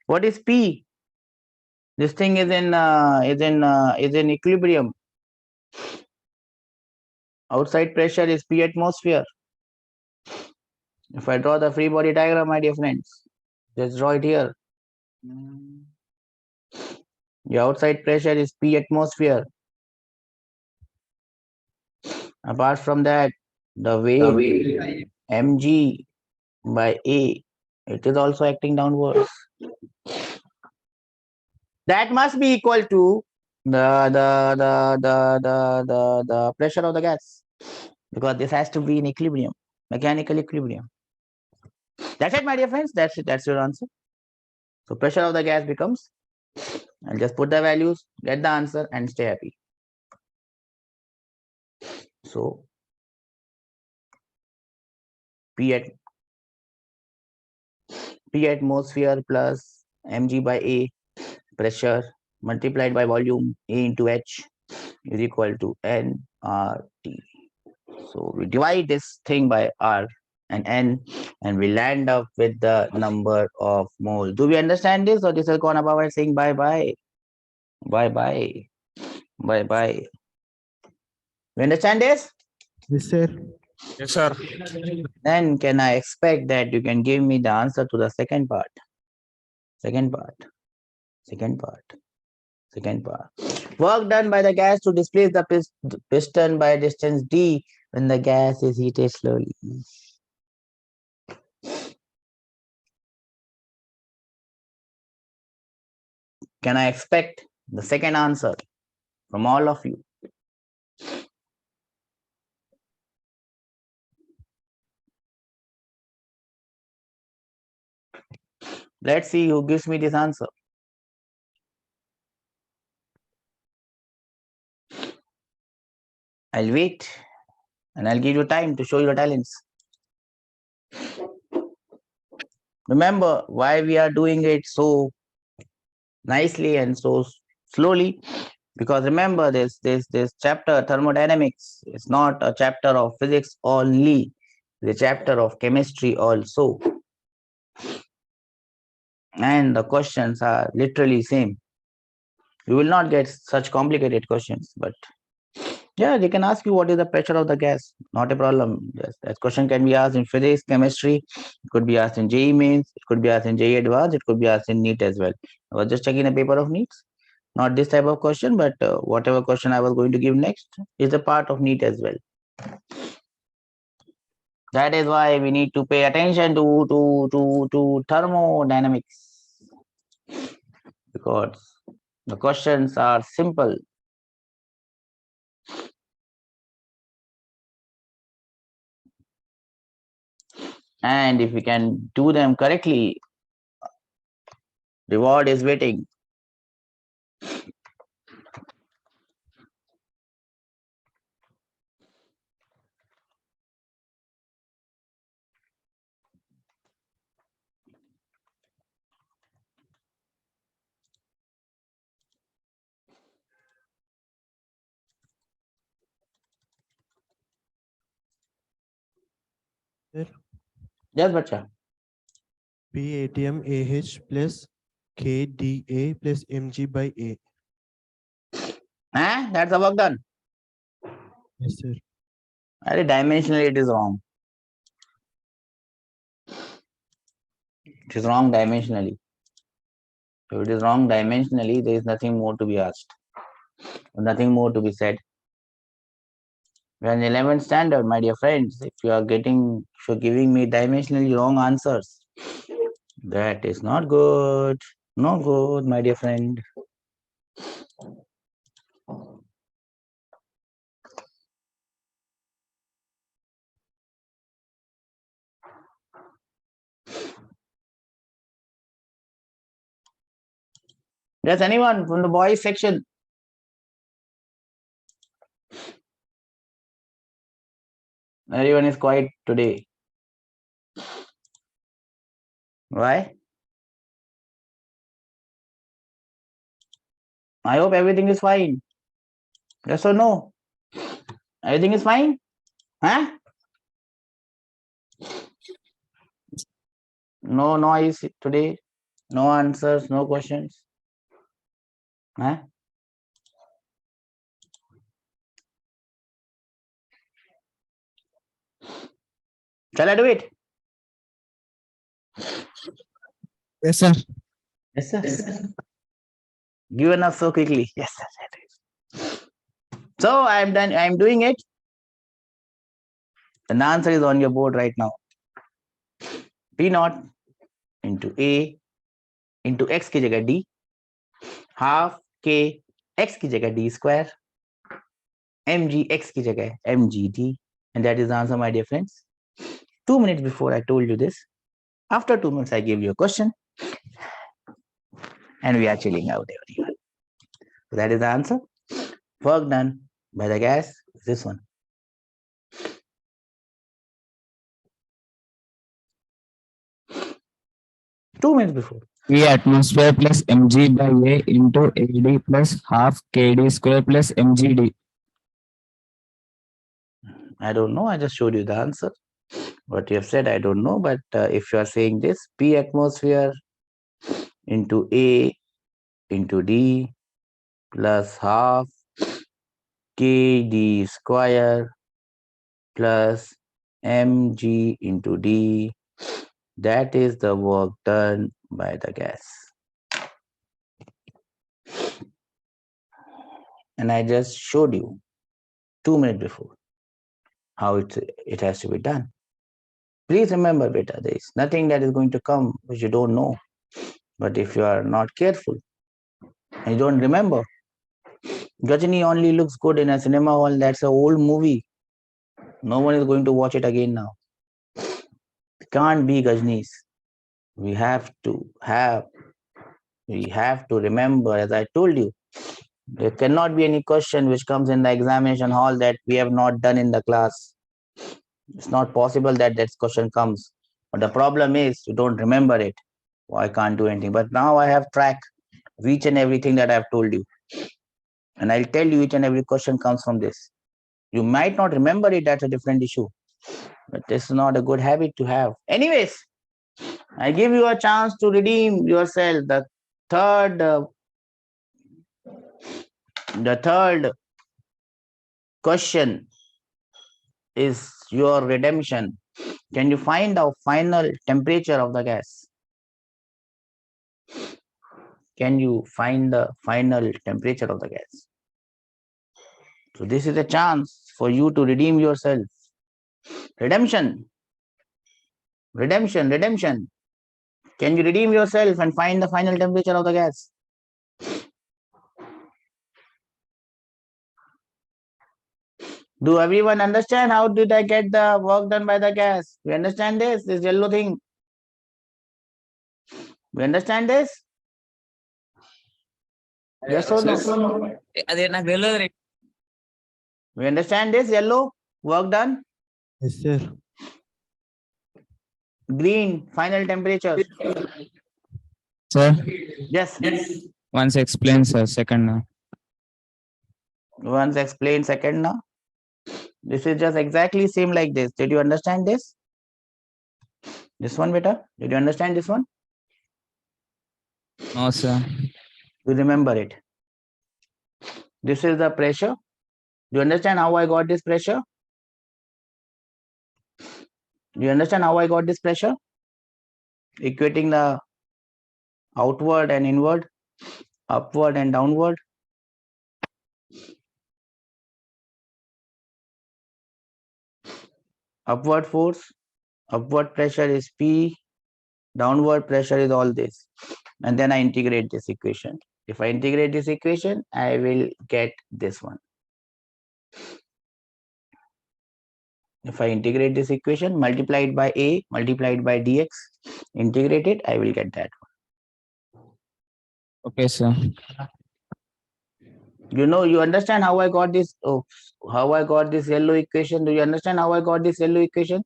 What is P? This thing is in equilibrium. Outside pressure is P atmosphere. If I draw the free body diagram, my dear friends, just draw it here. The outside pressure is P atmosphere. Apart from that, the weight mg by A, it is also acting downwards. That must be equal to the pressure of the gas, because this has to be in equilibrium, mechanical equilibrium. That's it, my dear friends. That's it. That's your answer. So pressure of the gas becomes, I'll just put the values, get the answer, and stay happy. So P at P atmosphere plus mg by A pressure multiplied by volume A into H is equal to nRT. So we divide this thing by R and N and we land up with the number of moles. Do we understand this, or this has gone above and saying bye bye? Bye bye. Bye bye. You understand this? Yes, sir. Yes, sir. Then can I expect that you can give me the answer to the second part? Second part. Second part. Second part. Work done by the gas to displace the piston by a distance d when the gas is heated slowly. Can I expect the second answer from all of you? Let's see who gives me this answer. I'll wait and I'll give you time to show your talents. Remember why we are doing it so nicely and so slowly, because remember this chapter thermodynamics is not a chapter of physics only, it's a chapter of chemistry also, and the questions are literally same. You will not get such complicated questions, but yeah, they can ask you what is the pressure of the gas. Not a problem. Yes, that question can be asked in physics, chemistry. It could be asked in JEE Mains. It could be asked in JEE Advanced. It could be asked in NEET as well. I was just checking a paper of NEETs. Not this type of question, but whatever question I was going to give next is a part of NEET as well. That is why we need to pay attention to thermodynamics, because the questions are simple. And if we can do them correctly, reward is waiting. Sir. Yes, bacha. P ATM AH plus KDA plus mg by A. That's the work done. Yes, sir. Dimensionally, it is wrong. It is wrong dimensionally. If it is wrong dimensionally, there is nothing more to be asked, nothing more to be said. We are in 11th standard, my dear friends. If you are giving me dimensionally wrong answers, that is not good. No good, my dear friend. Does anyone from the boys section? Everyone is quiet today. Why? I hope everything is fine. Yes or no? Everything is fine? Huh? No noise today. No answers, no questions. Huh? Shall I do it? Yes, sir. Yes, sir. Given up so quickly. Yes, sir. So I'm done. I'm doing it. And the answer is on your board right now. P naught into A into x की जगह D half K x की जगह D square mg x की जगह mgd, and that is the answer, my dear friends. 2 minutes before I told you this. After 2 minutes, I gave you a question, and we are chilling out, everyone. So that is the answer. Work done by the gas is this one. 2 minutes before. P atmosphere plus mg by A into AD plus half KD square plus mgd. I don't know. I just showed you the answer. What you have said, I don't know. But if you are saying this, P atmosphere into A into D plus half KD square plus mg into D, that is the work done by the gas. And I just showed you 2 minutes before how it has to be done. Please remember, beta, there is nothing that is going to come which you don't know. But if you are not careful and you don't remember, Gajini only looks good in a cinema hall. That's an old movie. No one is going to watch it again now. It can't be Gajnis. We have to remember, as I told you, there cannot be any question which comes in the examination hall that we have not done in the class. It's not possible that that question comes. But the problem is you don't remember it. I can't do anything. But now I have track of each and everything that I've told you. And I'll tell you each and every question comes from this. You might not remember it, that's a different issue. But this is not a good habit to have. Anyways, I give you a chance to redeem yourself. The third question is your redemption. Can you find the final temperature of the gas? Can you find the final temperature of the gas? So this is a chance for you to redeem yourself. Redemption. Redemption. Can you redeem yourself and find the final temperature of the gas? Do everyone understand how did I get the work done by the gas? We understand this yellow thing. We understand this? Yes or no? We understand this yellow work done? Yes, sir. Green final temperature. Sir, Yes. once explain, sir. Second now. Once explain second now. This is just exactly same like this. Did you understand this? This one, beta? Did you understand this one? No, sir. You remember it. This is the pressure. Do you understand how I got this pressure? Do you understand how I got this pressure? Equating the outward and inward, upward and downward. Upward force, upward pressure is P, downward pressure is all this. And then I integrate this equation. If I integrate this equation, I will get this one. If I integrate this equation, multiplied by A, multiplied by dx, integrate it, I will get that one. Okay, sir. You understand how I got this? Oh, how I got this yellow equation? Do you understand how I got this yellow equation?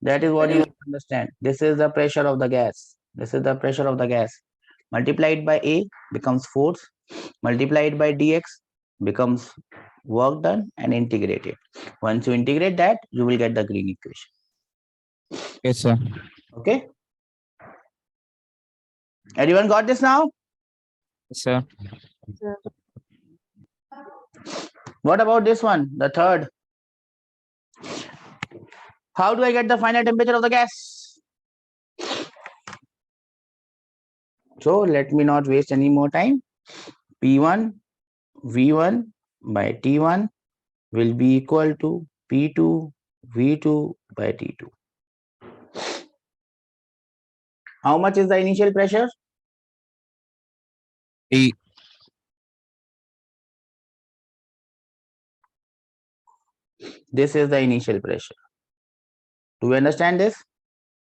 That is what you understand. This is the pressure of the gas. This is the pressure of the gas. Multiplied by A becomes force. Multiplied by dx becomes work done, and integrated. Once you integrate that, you will get the green equation. Okay, sir. Okay. Everyone got this now? Yes, sir. What about this one? The third. How do I get the final temperature of the gas? So let me not waste any more time. P1 V1 by T1 will be equal to P2 V2 by T2. How much is the initial pressure? T. This is the initial pressure. Do you understand this?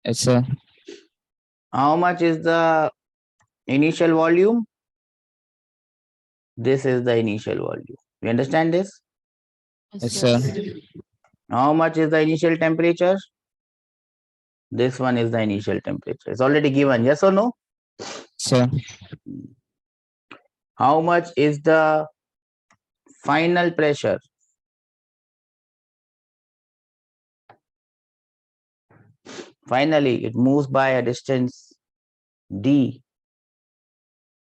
Yes, sir. How much is the initial volume? This is the initial volume. You understand this? Yes, sir. How much is the initial temperature? This one is the initial temperature. It's already given. Yes or no? Sir. How much is the final pressure? Finally, it moves by a distance d.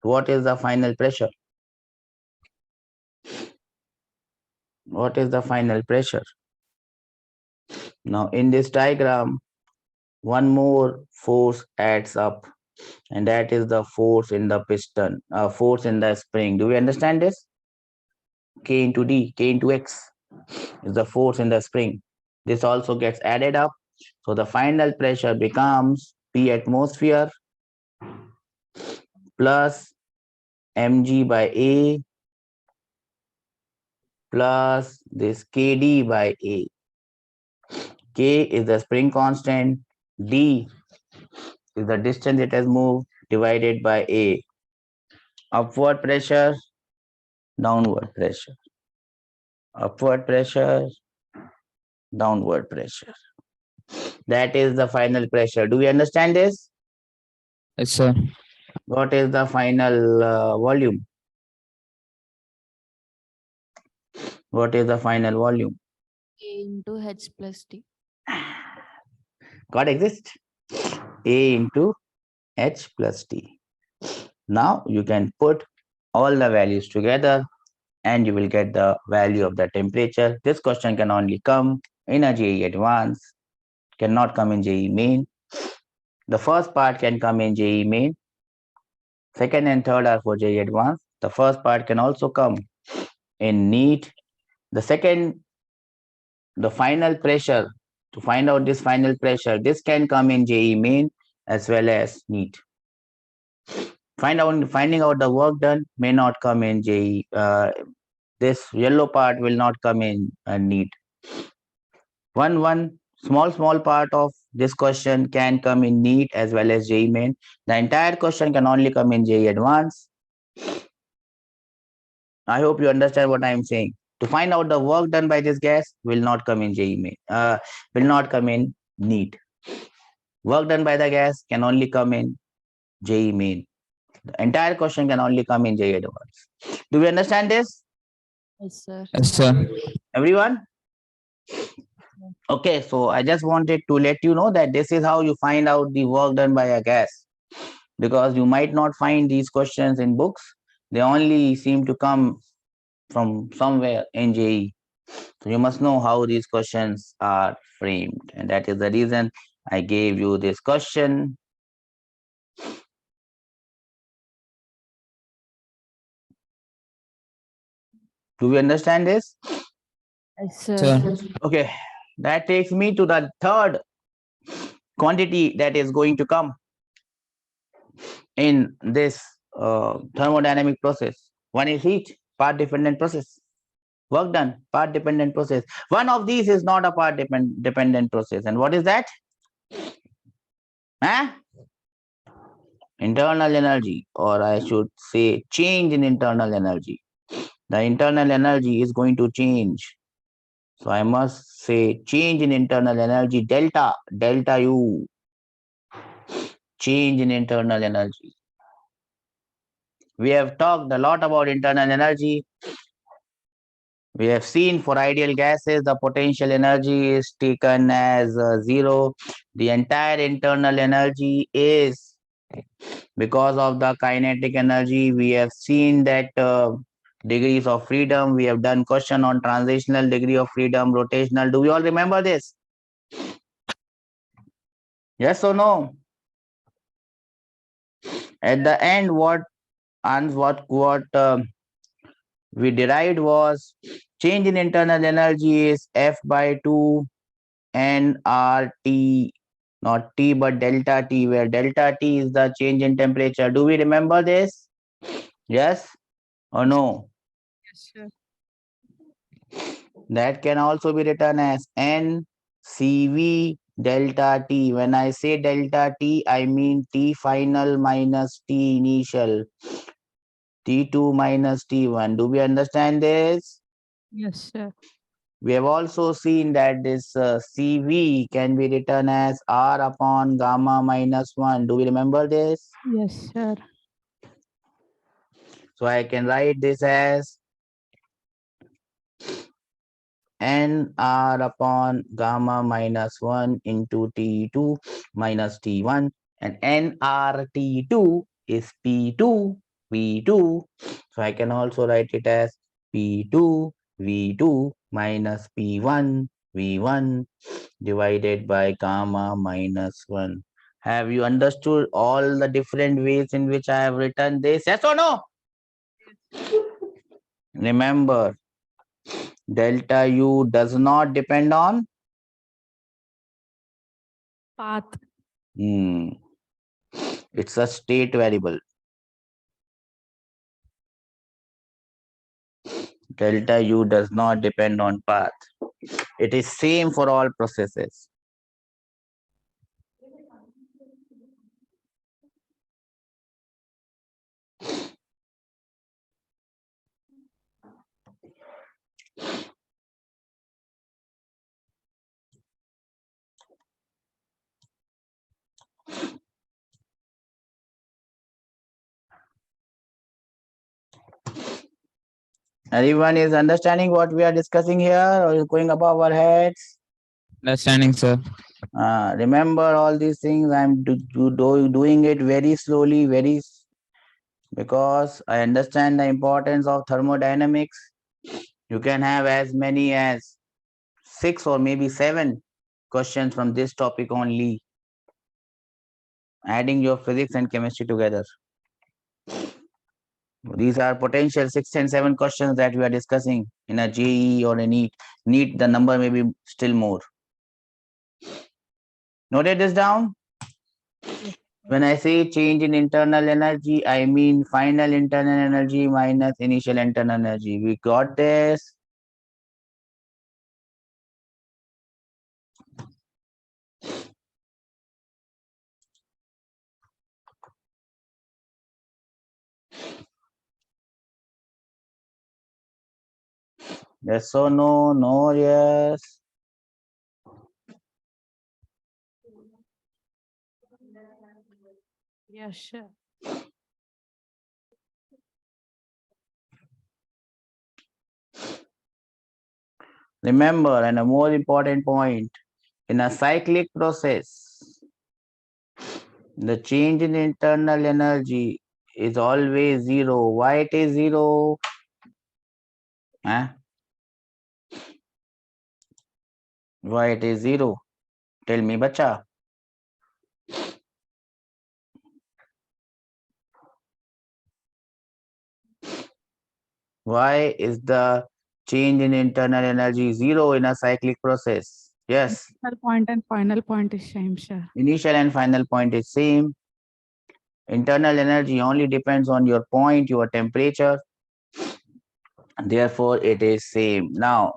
What is the final pressure? What is the final pressure? Now, in this diagram, one more force adds up, and that is the force in the piston, force in the spring. Do we understand this? K into D, K into X is the force in the spring. This also gets added up. So the final pressure becomes P atmosphere plus mg by A plus this kd by A. K is the spring constant, D is the distance it has moved divided by A. Upward pressure, downward pressure. Upward pressure, downward pressure. That is the final pressure. Do we understand this? Yes, sir. What is the final volume? What is the final volume? A into H plus T. God exists. A into H plus T. Now you can put all the values together and you will get the value of the temperature. This question can only come in a JEE Advanced, cannot come in JEE Main. The first part can come in JEE Main. Second and third are for JEE Advanced. The first part can also come in NEET. The final pressure, to find out this final pressure, this can come in JEE Main as well as NEET. Finding out the work done may not come in JEE. This yellow part will not come in NEET. One small part of this question can come in NEET as well as JEE Main. The entire question can only come in JEE Advanced. I hope you understand what I am saying. To find out the work done by this gas will not come in JEE Main, will not come in NEET. Work done by the gas can only come in JEE Main. The entire question can only come in JEE Advanced. Do we understand this? Yes, sir. Yes, sir. Everyone? Okay, so I just wanted to let you know that this is how you find out the work done by a gas, because you might not find these questions in books. They only seem to come from somewhere in JEE. So you must know how these questions are framed, and that is the reason I gave you this question. Do we understand this? Yes, sir. Sir. Okay, that takes me to the third quantity that is going to come in this thermodynamic process. One is heat, part dependent process. Work done, part dependent process. One of these is not a part dependent process. And what is that? Huh? Internal energy, or I should say change in internal energy. The internal energy is going to change. So I must say change in internal energy, delta U, change in internal energy. We have talked a lot about internal energy. We have seen for ideal gases, the potential energy is taken as 0. The entire internal energy is because of the kinetic energy. We have seen that degrees of freedom. We have done question on transitional degree of freedom, rotational. Do we all remember this? Yes or no? At the end, what we derived was change in internal energy is F by 2 nRT, not T but delta T, where delta T is the change in temperature. Do we remember this? Yes or no? Yes, sir. That can also be written as NCV delta T. When I say delta T, I mean T final minus T initial, T2 minus T1. Do we understand this? Yes, sir. We have also seen that this CV can be written as R upon gamma minus 1. Do we remember this? Yes, sir. So I can write this as NR upon gamma minus 1 into T2 minus T1, and nRT2 is P2 V2. So I can also write it as P2 V2 minus P1 V1 divided by gamma minus 1. Have you understood all the different ways in which I have written this? Yes or no? Remember, delta U does not depend on Path. It's a state variable. Delta U does not depend on path. It is same for all processes. Everyone is understanding what we are discussing here, or is going above our heads? Understanding, sir. Remember all these things. I'm doing it very slowly, because I understand the importance of thermodynamics. You can have as many as 6 or maybe 7 questions from this topic only, adding your physics and chemistry together. These are potential 6 and 7 questions that we are discussing in a JEE or a NEET. NEET, the number may be still more. Noted this down? When I say change in internal energy, I mean final internal energy minus initial internal energy. We got this? Yes or no? No, yes. Yes, sir. Remember, and a more important point, in a cyclic process, the change in internal energy is always 0. Why it is 0? Huh? Why it is 0? Tell me, bacha. Why is the change in internal energy 0 in a cyclic process? Yes. Initial point and final point is same, sir. Initial and final point is same. Internal energy only depends on your point, your temperature. Therefore, it is same. Now,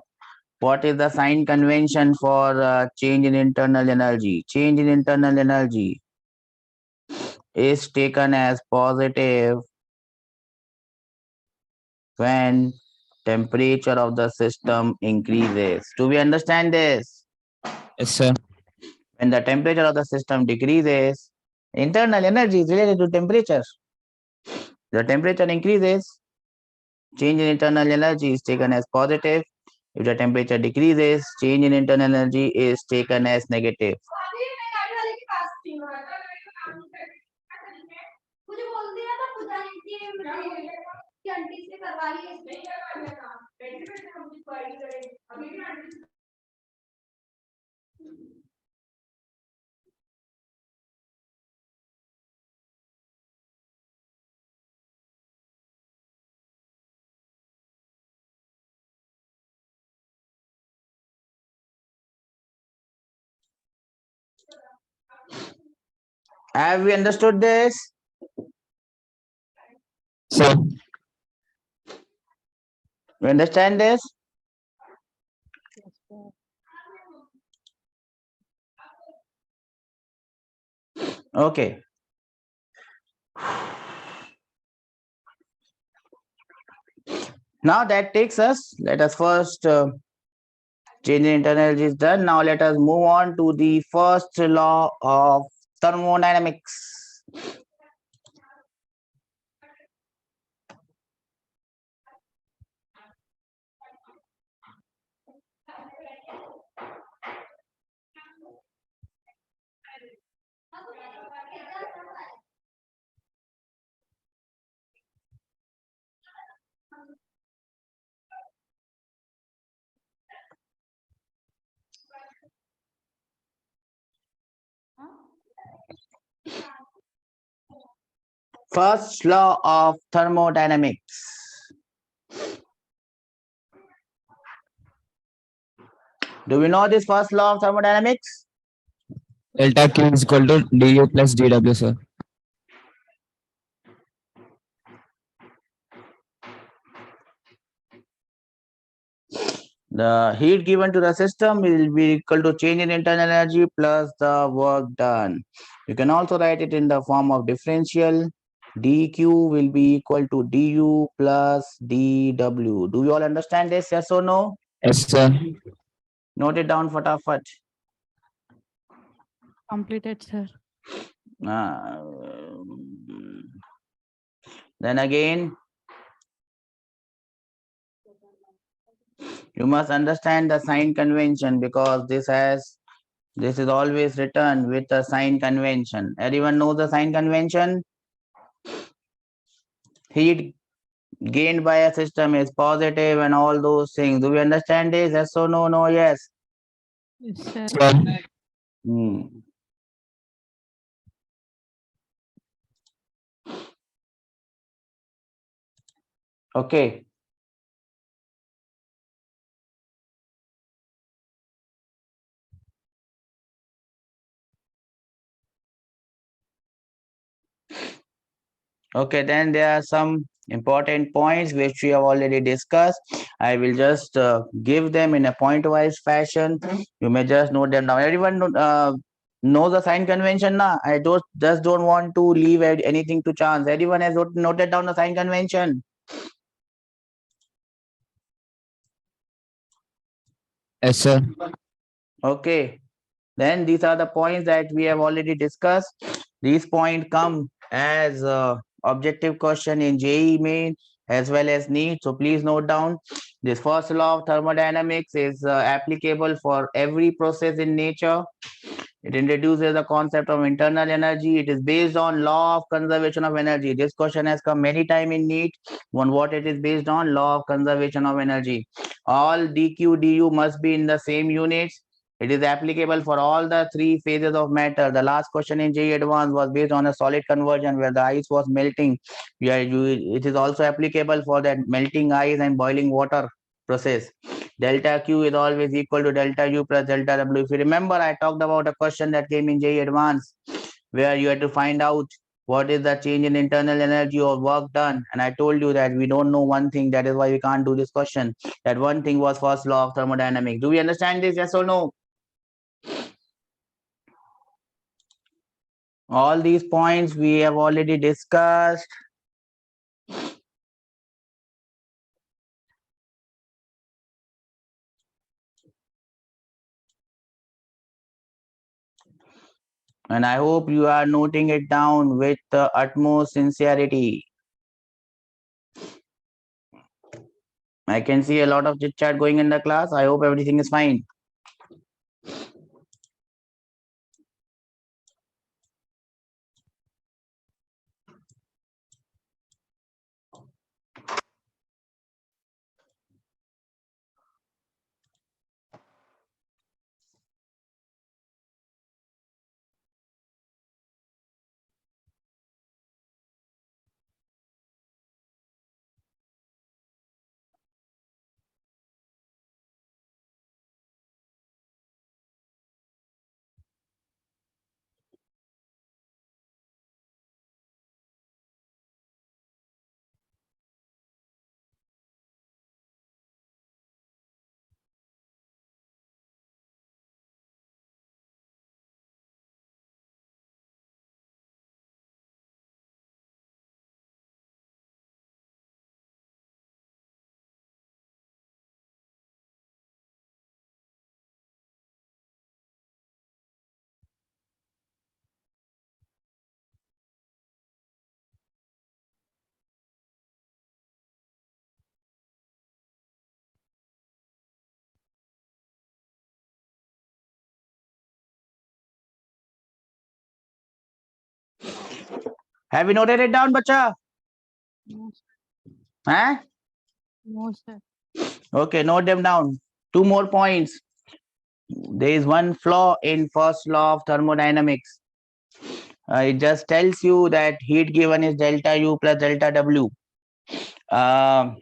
what is the sign convention for change in internal energy? Change in internal energy is taken as positive when temperature of the system increases. Do we understand this? Yes, sir. When the temperature of the system decreases, internal energy is related to temperature. The temperature increases, change in internal energy is taken as positive. If the temperature decreases, change in internal energy is taken as negative. Have we understood this? Sir. You understand this? Yes, sir. Okay. Now that takes us, let us first Change in internal energy is done. Now let us move on to the first law of thermodynamics. First law of thermodynamics. Do we know this first law of thermodynamics? Delta Q is equal to du plus dw, sir. The heat given to the system will be equal to change in internal energy plus the work done. You can also write it in the form of differential. dq will be equal to du plus dw. Do you all understand this? Yes or no? Yes, sir. Note it down fatafat. Completed, sir. Then again, you must understand the sign convention because this is always written with a sign convention. Everyone knows the sign convention? Heat gained by a system is positive and all those things. Do we understand this? Yes or no? No, yes. Yes, sir. Sir. Hmm. Okay. Okay, then there are some important points which we have already discussed. I will just give them in a point-wise fashion. You may just note them down. Everyone knows the sign convention now. I just don't want to leave anything to chance. Everyone has noted down the sign convention. Yes, sir. Okay. Then these are the points that we have already discussed. These points come as objective question in JEE Main as well as NEET. So please note down this first law of thermodynamics is applicable for every process in nature. It introduces the concept of internal energy. It is based on law of conservation of energy. This question has come many times in NEET on what it is based on, law of conservation of energy. All dq du must be in the same units. It is applicable for all the three phases of matter. The last question in JEE Advanced was based on a solid conversion where the ice was melting. It is also applicable for that melting ice and boiling water process. Delta Q is always equal to delta U plus delta W. If you remember, I talked about a question that came in JEE Advanced where you had to find out what is the change in internal energy or work done. And I told you that we don't know one thing. That is why we can't do this question. That one thing was first law of thermodynamics. Do we understand this? Yes or no? All these points we have already discussed. And I hope you are noting it down with the utmost sincerity. I can see a lot of chit chat going in the class. I hope everything is fine. Have you noted it down, bacha? No, sir. Huh? No, sir. Okay, note them down. 2 more points. There is one flaw in first law of thermodynamics. It just tells you that heat given is delta U plus delta W. There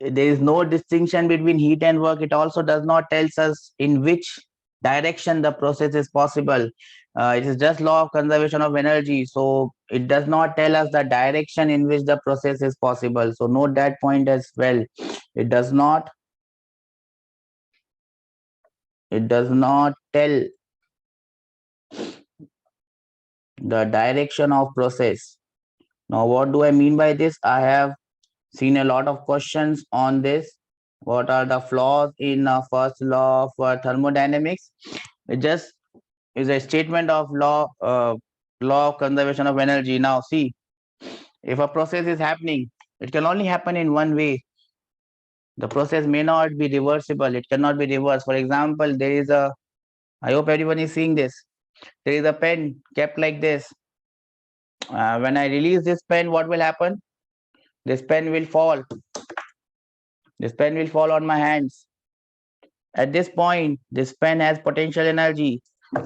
is no distinction between heat and work. It also does not tell us in which direction the process is possible. It is just law of conservation of energy. So it does not tell us the direction in which the process is possible. So note that point as well. It does not tell the direction of process. Now, what do I mean by this? I have seen a lot of questions on this. What are the flaws in first law of thermodynamics? It just is a statement of law of conservation of energy. Now, see, if a process is happening, it can only happen in one way. The process may not be reversible. It cannot be reversed. For example, there is a, I hope everyone is seeing this. There is a pen kept like this. When I release this pen, what will happen? This pen will fall. This pen will fall on my hands. At this point, this pen has potential energy.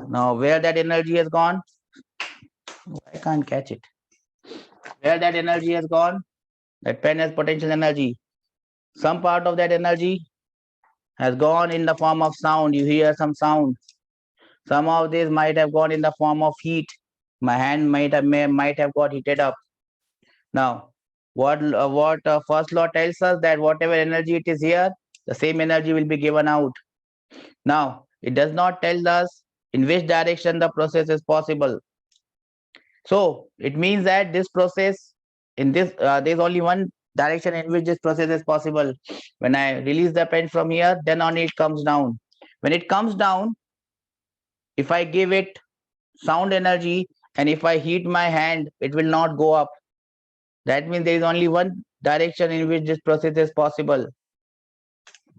Now, where that energy has gone? I can't catch it. Where that energy has gone? That pen has potential energy. Some part of that energy has gone in the form of sound. You hear some sound. Some of this might have gone in the form of heat. My hand might have got heated up. Now, what first law tells us that whatever energy it is here, the same energy will be given out. Now, it does not tell us in which direction the process is possible. So it means that this process, in this, there's only one direction in which this process is possible. When I release the pen from here, then only it comes down. When it comes down, if I give it sound energy and if I heat my hand, it will not go up. That means there is only one direction in which this process is possible.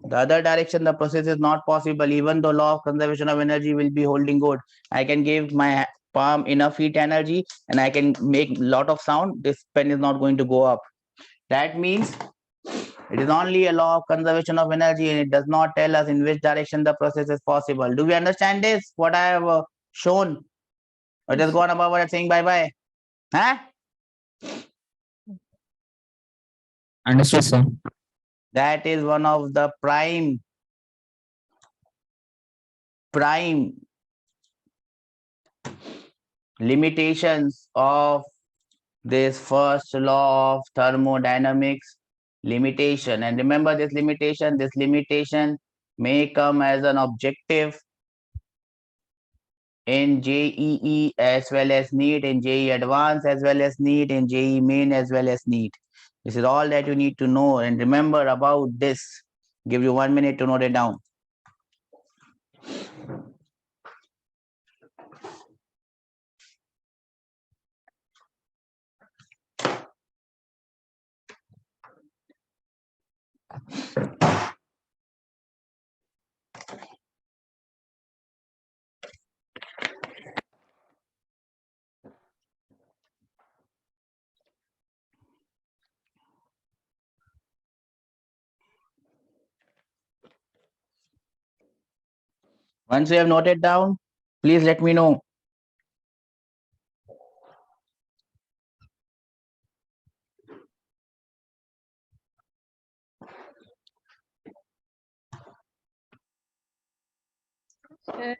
The other direction, the process is not possible. Even though law of conservation of energy will be holding good, I can give my palm enough heat energy and I can make a lot of sound. This pen is not going to go up. That means it is only a law of conservation of energy and it does not tell us in which direction the process is possible. Do we understand this? What I have shown? Or just gone above what I'm saying bye bye? Huh? Understood, sir. That is one of the prime limitations of this first law of thermodynamics. Limitation, and remember this limitation may come as an objective in JEE as well as NEET, in JEE Advanced as well as NEET, in JEE Main as well as NEET. This is all that you need to know and remember about this. Give you 1 minute to note it down. Once you have noted down, please let me know. Sir,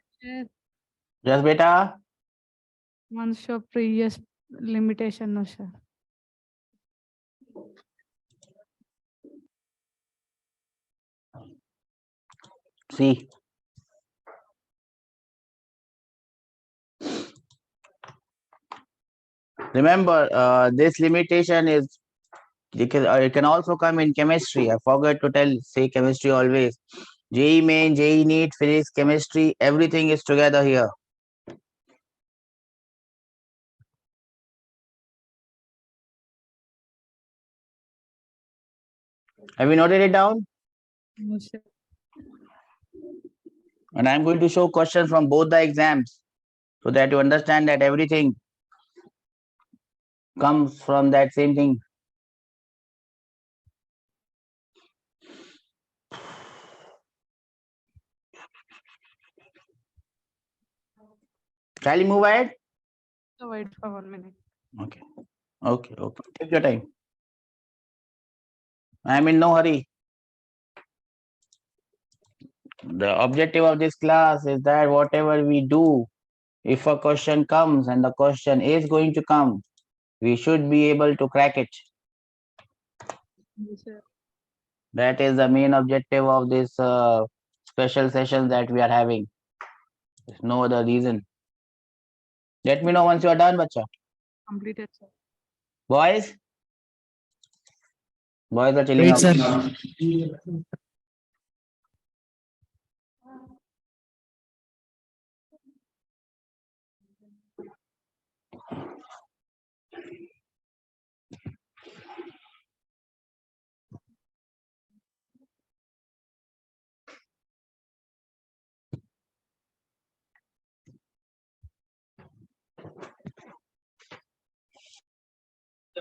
Yes, beta. one show previous limitation, no, sir. See. Remember, this limitation is it can also come in chemistry. I forgot to say chemistry always. JEE Main, JEE NEET, physics, chemistry, everything is together here. Have you noted it down? No, sir. And I'm going to show questions from both the exams. so that you understand that everything comes from that same thing. Shall we move ahead? So wait for 1 minute. Okay. Okay. Okay. Take your time. I'm in no hurry. The objective of this class is that whatever we do, if a question comes and the question is going to come, we should be able to crack it. Yes, sir. That is the main objective of this special session that we are having. There's no other reason. Let me know once you are done, bacha. Completed, sir. Boys? Boys are chilling Wait, out. sir.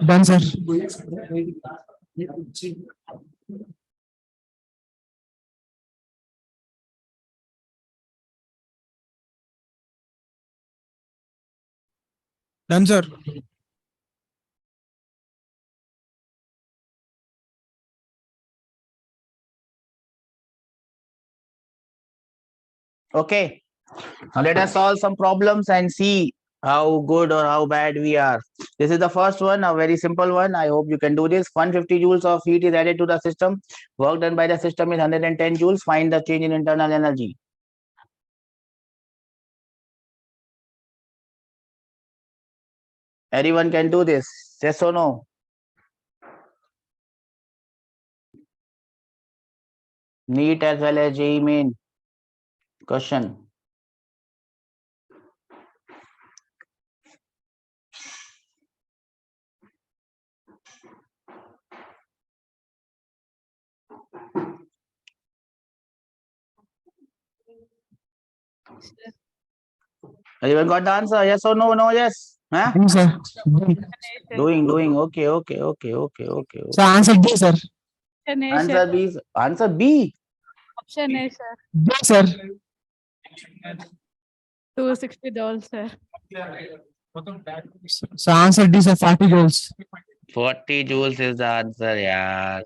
Done, sir. Done, sir. Okay. Now let us solve some problems and see how good or how bad we are. This is the first one, a very simple one. I hope you can do this. 150 joules of heat is added to the system. Work done by the system is 110 joules. Find the change in internal energy. Anyone can do this. Yes or no? NEET as well as JEE Main. Question. Anyone got the answer? Yes or no? No, yes. Huh? Done, sir. Doing. Okay. So answer D, sir. Option A, Answer sir. B. Answer B. Option A, sir. D, sir. $260, sir. So answer D, sir. 40 joules. 40 joules is the answer, yeah.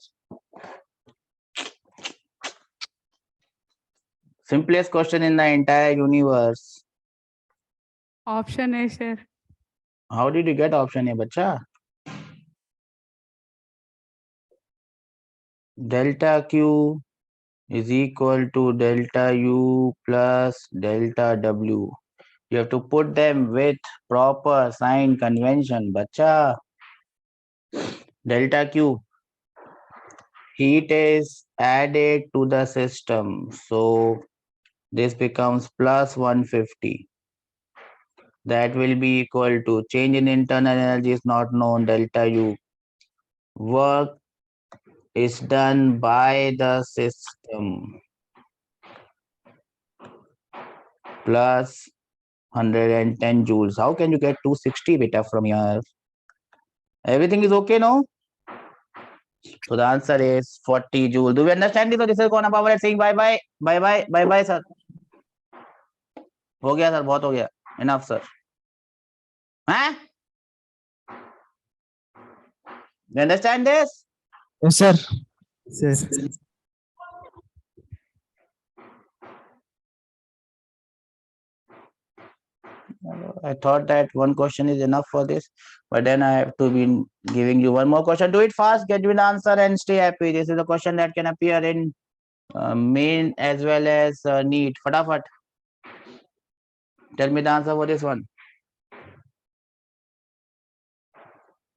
Simplest question in the entire universe. Option A, sir. How did you get option A, bacha? Delta Q is equal to delta U plus delta W. You have to put them with proper sign convention, bacha. Delta Q. Heat is added to the system. So this becomes plus 150. That will be equal to change in internal energy is not known, delta U. Work is done by the system plus 110 joules. How can you get 260 beta from here? Everything is okay, no? So the answer is 40 joules. Do we understand this? So this is Kona Power saying bye bye. Bye bye, sir. हो गया sir, बहुत हो गया. Enough, sir. Huh? You understand this? Yes, sir. Yes. I thought that one question is enough for this, but then I have to be giving you one more question. Do it fast, get you the answer and stay happy. This is a question that can appear in main as well as NEET. Fatafat. Tell me the answer for this one.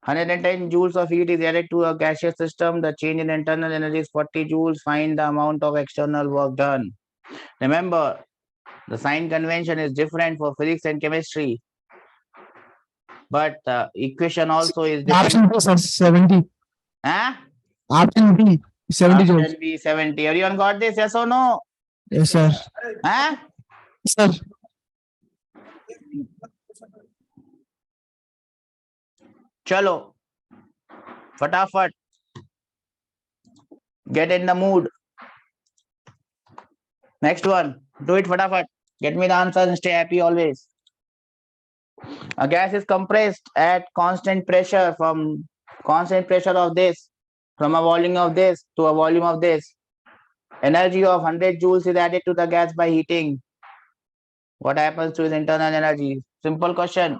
110 joules of heat is added to a gaseous system. The change in internal energy is 40 joules. Find the amount of external work done. Remember, the sign convention is different for physics and chemistry, but the equation also is different. Option B, sir. 70. Huh? Option B. 70 joules. Option B, 70. Everyone got this? Yes or no? Yes, sir. Huh? Sir. Chalo. Fatafat. Get in the mood. Next one. Do it fatafat. Get me the answers and stay happy always. A gas is compressed at constant pressure from of this, from a volume of this to a volume of this. Energy of 100 joules is added to the gas by heating. What happens to its internal energy? Simple question.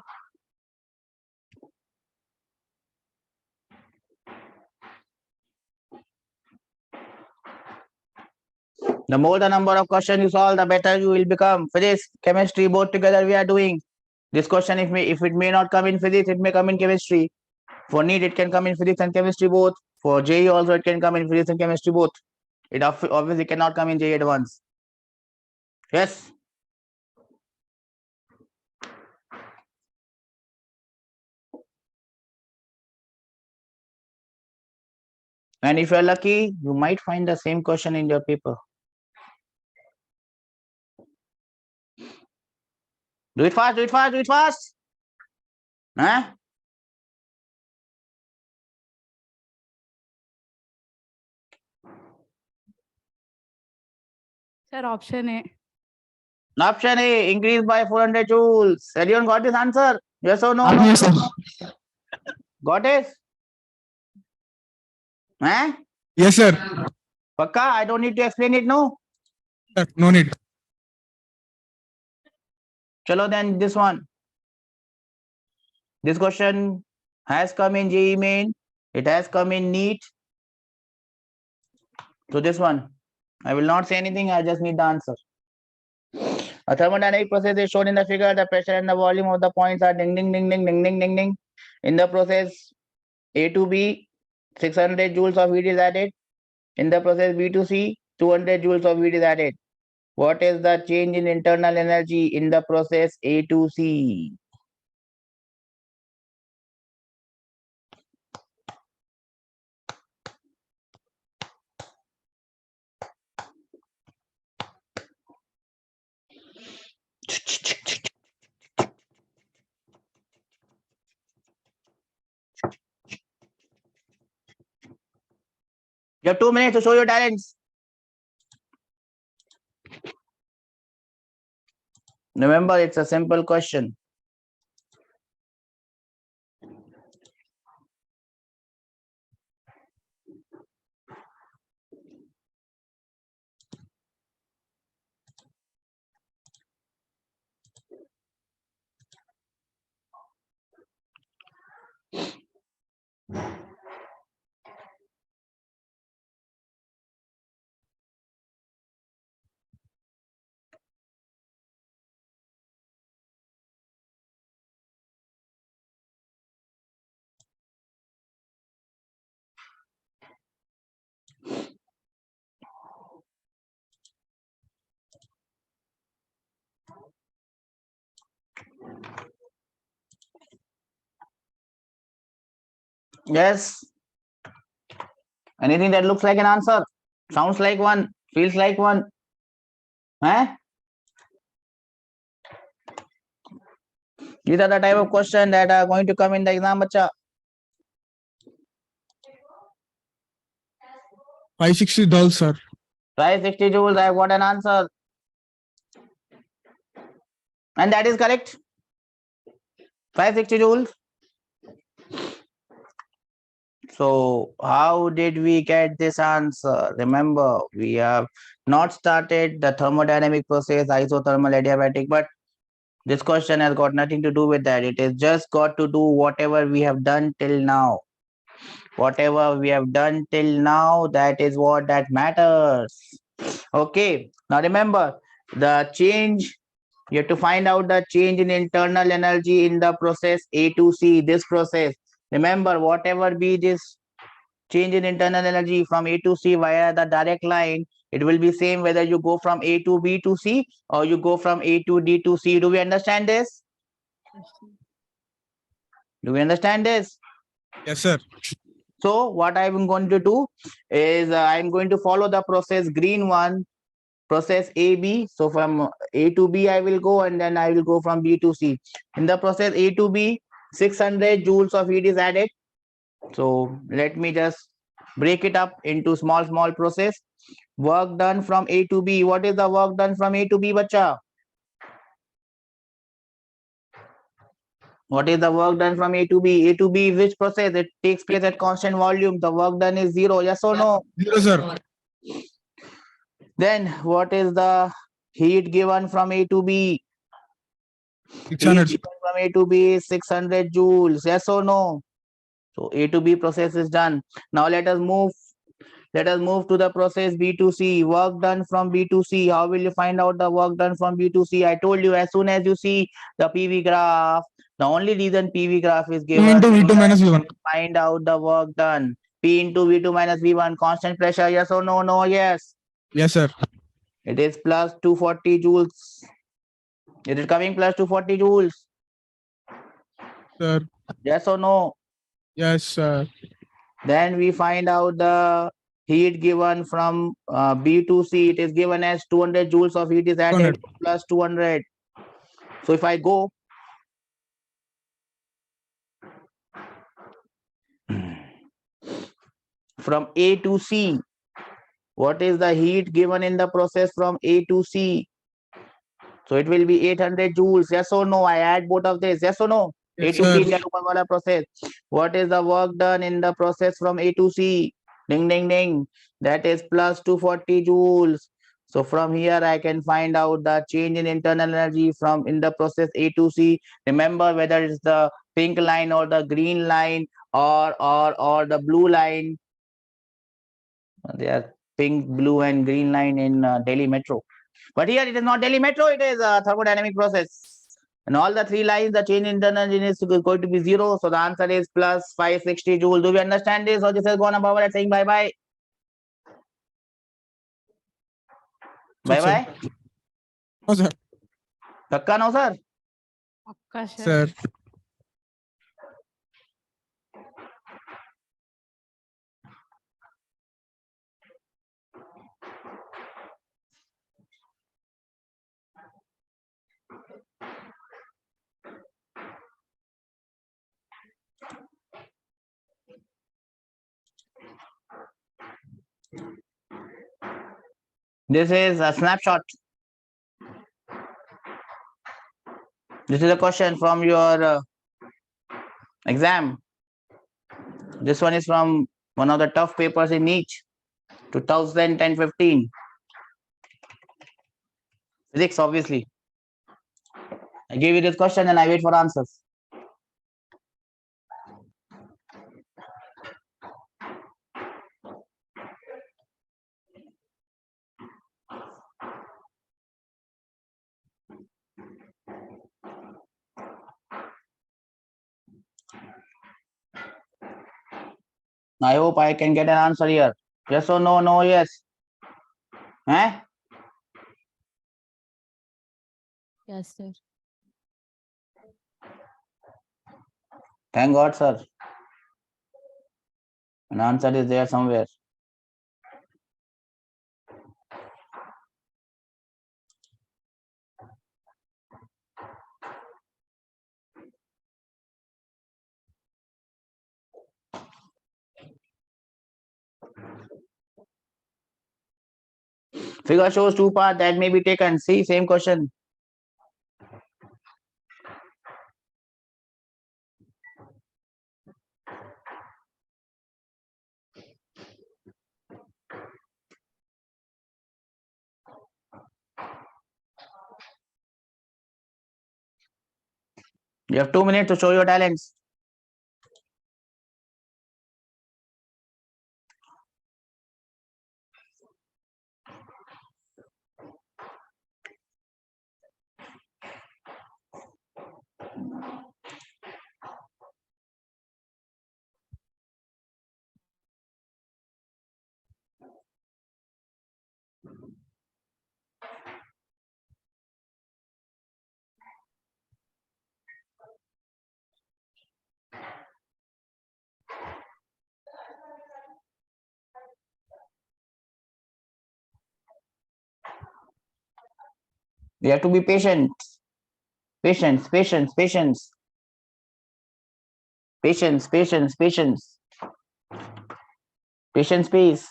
The more the number of questions you solve, the better you will become. Physics, chemistry, both together we are doing. This question, if it may not come in physics, it may come in chemistry. For NEET, it can come in physics and chemistry both. For JEE also, it can come in physics and chemistry both. It obviously cannot come in JEE at once. Yes. And if you're lucky, you might find the same question in your paper. Do it fast, do it fast, do it fast. Huh? Sir, option A. Option A, increase by 400 joules. Anyone got this answer? Yes or no? Yes, sir. Got it? Huh? Yes, sir. Pakka, I don't need to explain it, no? Sir, no need. Chalo then this one. This question has come in JEE Main. It has come in NEET. So this one, I will not say anything. I just need the answer. A thermodynamic process is shown in the figure. The pressure and the volume of the points are ding, ding, ding, ding, ding, ding, ding, ding. In the process A to B, 600 joules of heat is added. In the process B to C, 200 joules of heat is added. What is the change in internal energy in the process A to C? You have 2 minutes to show your talents. Remember, it's a simple question. Yes. Anything that looks like an answer, sounds like one, feels like one. Huh? These are the type of questions that are going to come in the exam, bacha. 560 dolls, sir. 560 joules, I have got an answer. And that is correct. 560 joules. So how did we get this answer? Remember, we have not started the thermodynamic process, isothermal, adiabatic, but this question has got nothing to do with that. It has just got to do whatever we have done till now. Whatever we have done till now, that is what that matters. Okay. Now remember, the change, you have to find out the change in internal energy in the process A to C, this process. Remember, whatever be this change in internal energy from A to C via the direct line, it will be same whether you go from A to B to C or you go from A to D to C. Do we understand this? Do we understand this? Yes, sir. So what I'm going to do is I'm going to follow the process green one process AB. So from A to B, I will go, and then I will go from B to C. In the process A to B, 600 joules of heat is added. So let me just break it up into small process. Work done from A to B. What is the work done from A to B, bacha? What is the work done from A to B? A to B, which process? It takes place at constant volume. The work done is 0. Yes or no? 0, sir. Then what is the heat given from A to B? 600. Heat given from A to B is 600 joules. Yes or no? So A to B process is done. Now let us move to the process B to C. Work done from B to C. How will you find out the work done from B to C? I told you, as soon as you see the PV graph, the only reason PV graph is 2 given into V2 minus V1. find out the work done. P into V2 minus V1, constant pressure, yes or no? No, yes. Yes, sir. It is plus 240 joules. It is coming plus 240 joules. Sir. Yes or no? Yes, sir. Then we find out the heat given from B to C. It is given as 200 joules of heat is added 200. plus 200. So if I go from A to C, what is the heat given in the process from A to C? So it will be 800 joules. Yes or no? I add both of this. Yes or no? Yes, A to C sir. in the process. What is the work done in the process from A to C? Ding, ding, ding. That is plus 240 joules. So from here, I can find out the change in internal energy from in the process A to C. Remember whether it's the pink line or the green line or the blue line. They are pink, blue, and green line in Delhi Metro. But here it is not Delhi Metro, it is a thermodynamic process. And all the three lines, the change in internal energy is going to be 0. So the answer is plus 560 joules. Do we understand this? Or this has gone above at saying bye bye? Bye Sir. bye. No, sir. Pakka no, sir? Pakka, sir. Sir. This is a snapshot. This is a question from your exam. This one is from one of the tough papers in NEET 2010-15. Physics, obviously. I give you this question and I wait for answers. I hope I can get an answer here. Yes or no? No, yes. Eh? Yes, sir. Thank God, sir. An answer is there somewhere. Figure shows two parts that may be taken. See, same question. You have 2 minutes to show your talents. You have to be patient. Patience, patience, patience. Patience, patience, patience. Patience, please.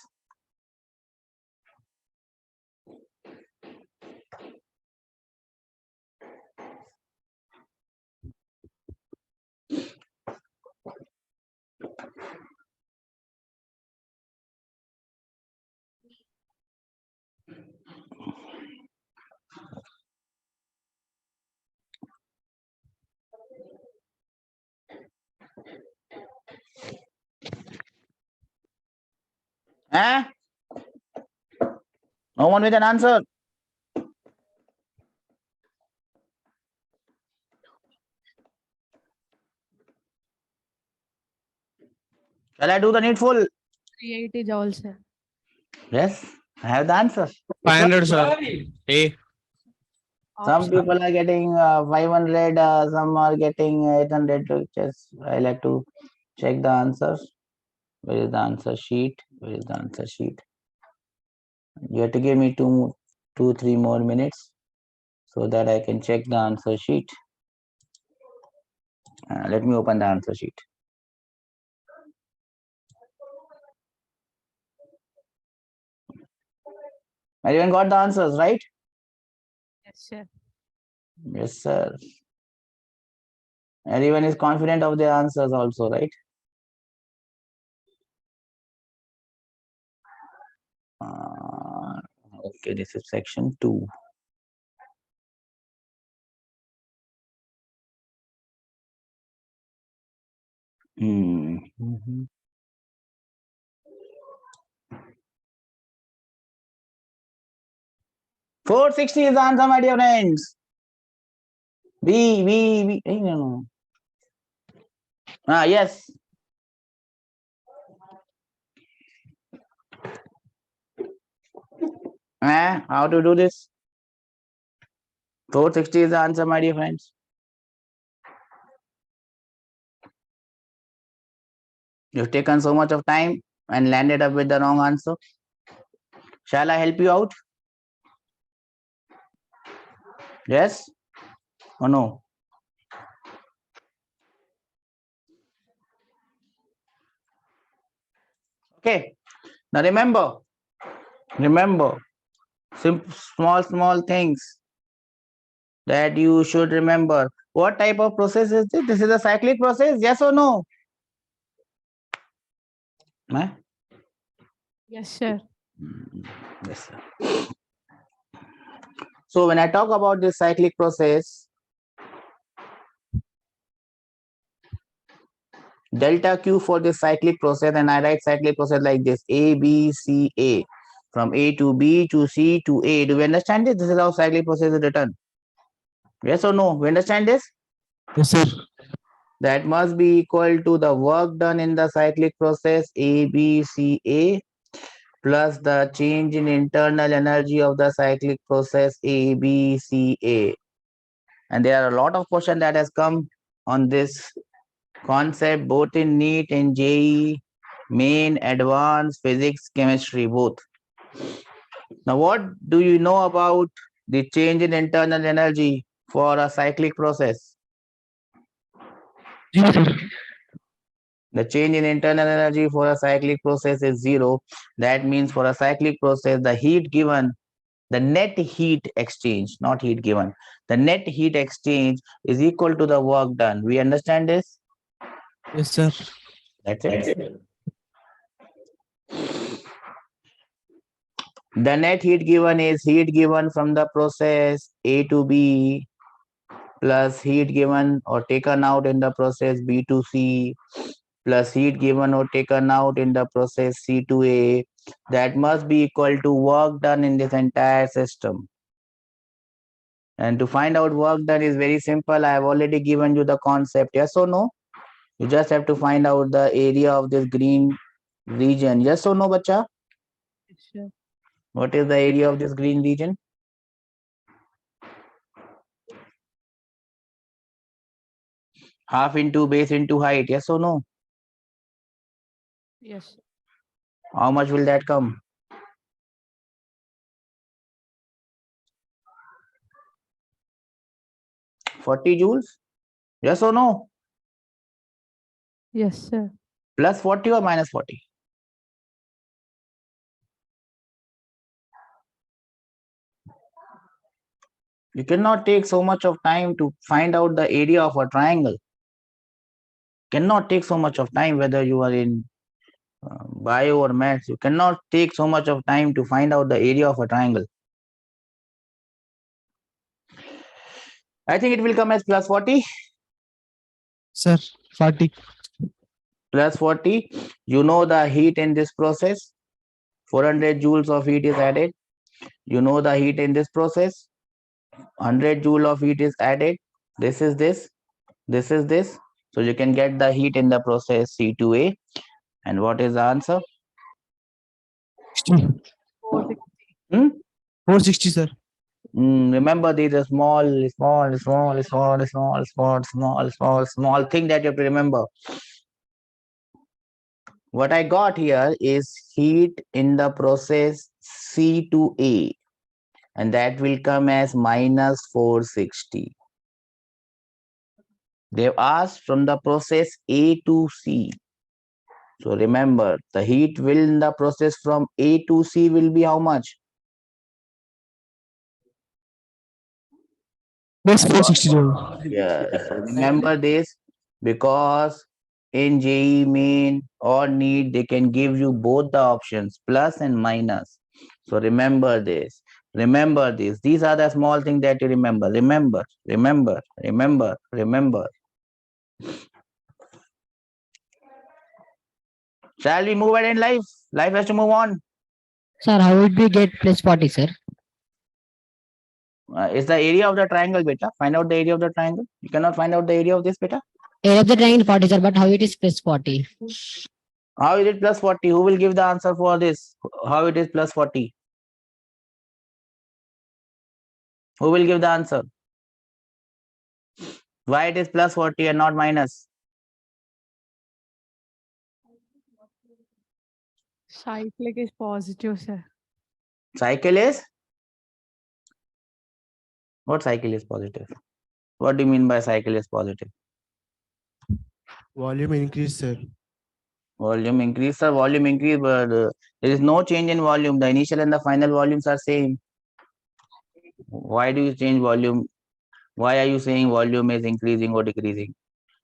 Eh? No one with an answer. Shall I do the needful? 380 joules, sir. Yes, I have the answer. 500, sir. A. Some Option. people are getting 500, some are getting 800. Just I like to check the answers. Where is the answer sheet? Where is the answer sheet? You have to give me 3 more minutes so that I can check the answer sheet. Let me open the answer sheet. Everyone got the answers, right? Yes, sir. Yes, sir. Everyone is confident of their answers also, right? Okay, this is section 2. Mm-hmm. 460 is the answer, my dear friends. No. Yes. How to do this? 460 is the answer, my dear friends. You've taken so much of time and landed up with the wrong answer. Shall I help you out? Yes or no? Okay. Now remember, small things that you should remember. What type of process is this? This is a cyclic process, yes or no? Yes, sir. Yes, sir. So when I talk about this cyclic process, delta Q for this cyclic process, and I write cyclic process like this: A, B, C, A. From A to B to C to A. Do we understand this? This is how cyclic process is written. Yes or no? We understand this? Yes, sir. That must be equal to the work done in the cyclic process A, B, C, A plus the change in internal energy of the cyclic process A, B, C, A. And there are a lot of questions that has come on this concept both in NEET and JEE, main, advanced, physics, chemistry, both. Now, what do you know about the change in internal energy for a cyclic process? Yes, sir. The change in internal energy for a cyclic process is 0. That means for a cyclic process, the heat given, the net heat exchange, not heat given, the net heat exchange is equal to the work done. We understand this? Yes, sir. That's it. The net heat given is heat given from the process A to B plus heat given or taken out in the process B to C plus heat given or taken out in the process C to A. That must be equal to work done in this entire system. And to find out work done is very simple. I have already given you the concept. Yes or no? You just have to find out the area of this green region. Yes or no, bacha? Yes, sir. What is the area of this green region? Half into base into height. Yes or no? Yes, sir. How much will that come? 40 joules? Yes or no? Yes, sir. Plus 40 or minus 40? You cannot take so much of time to find out the area of a triangle. Cannot take so much of time whether you are in bio or maths. You cannot take so much of time to find out the area of a triangle. I think it will come as plus 40. Sir, 40. Plus 40. You know the heat in this process. 400 joules of heat is added. You know the heat in this process. 100 joule of heat is added. This is this. This is this. So you can get the heat in the process C2A. And what is the answer? 60. 460, sir. Remember, these are small thing that you have to remember. What I got here is heat in the process C2A, and that will come as minus 460. They've asked from the process A to C. So remember, the heat will in the process from A to C will be how much? Plus 460 joule. Yes. So remember this, because in JEE Main or NEET, they can give you both the options, plus and minus. So remember this. Remember this. These are the small things that you remember. Remember. Shall we move ahead in life? Life has to move on. Sir, how would we get plus 40, sir? It's the area of the triangle, beta. Find out the area of the triangle. You cannot find out the area of this, beta. Area of the triangle 40, sir, but how it is plus 40? How is it plus 40? Who will give the answer for this? How it is plus 40? Who will give the answer? Why it is plus 40 and not minus? Cyclic is positive, sir. Cycle is? What cycle is positive? What do you mean by cycle is positive? Volume increase, sir. Volume increase, sir. Volume increase, but there is no change in volume. The initial and the final volumes are same. Why do you change volume? Why are you saying volume is increasing or decreasing?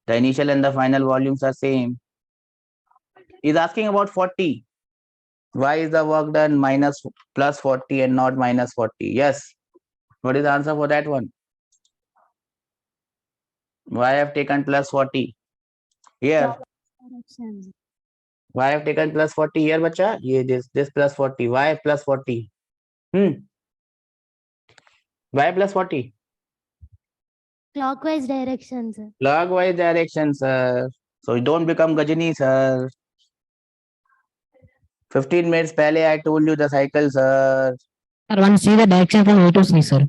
The initial and the final volumes are same. He's asking about 40. Why is the work done minus plus 40 and not minus 40? Yes. What is the answer for that one? Why I have taken plus 40 here? Why I have taken plus 40 here, bacha? Yeah, this plus 40. Why plus 40? Why plus 40? Clockwise direction, sir. Clockwise direction, sir. So don't become Gajini, sir. 15 minutes pehle I told you the cycle, sir. Sir, one see the direction from A to C, sir.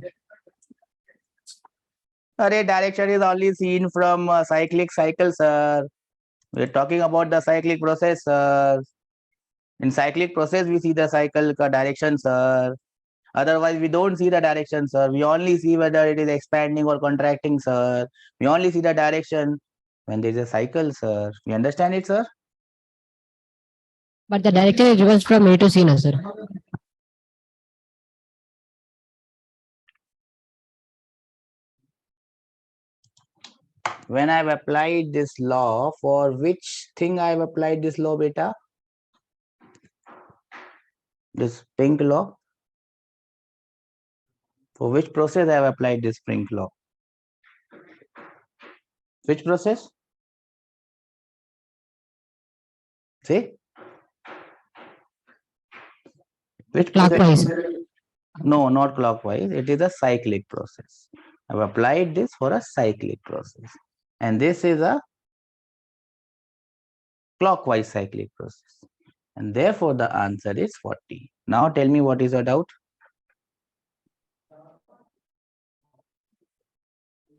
Array direction is only seen from cyclic cycle, sir. We're talking about the cyclic process, sir. In cyclic process, we see the cycle direction, sir. Otherwise, we don't see the direction, sir. We only see whether it is expanding or contracting, sir. We only see the direction when there is a cycle, sir. You understand it, sir? But the direction is reversed from A to C, no, sir. When I've applied this law, for which thing I've applied this law, beta? This pink law. For which process I have applied this pink law? Which process? See? Which Clockwise. process? No, not clockwise. It is a cyclic process. I've applied this for a cyclic process. And this is a clockwise cyclic process. And therefore, the answer is 40. Now tell me, what is your doubt?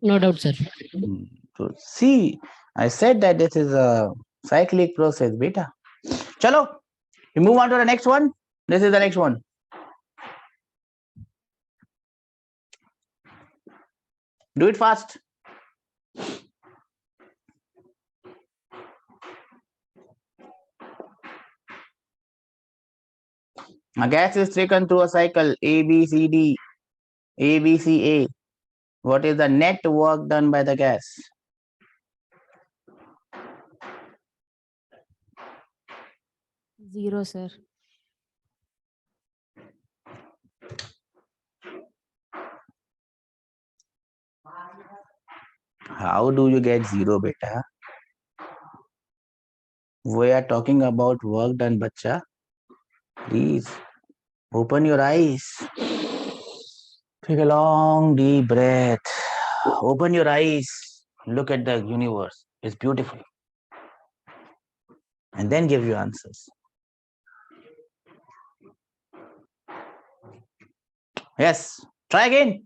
No doubt, sir. So see, I said that this is a cyclic process, beta. Chalo, we move on to the next one. This is the next one. Do it fast. A gas is taken through a cycle A, B, C, D, A, B, C, A. What is the net work done by the gas? Zero, sir. How do you get zero, beta? We are talking about work done, bacha. Please open your eyes. Take a long deep breath. Open your eyes. Look at the universe. It's beautiful. And then give your answers. Yes. Try again.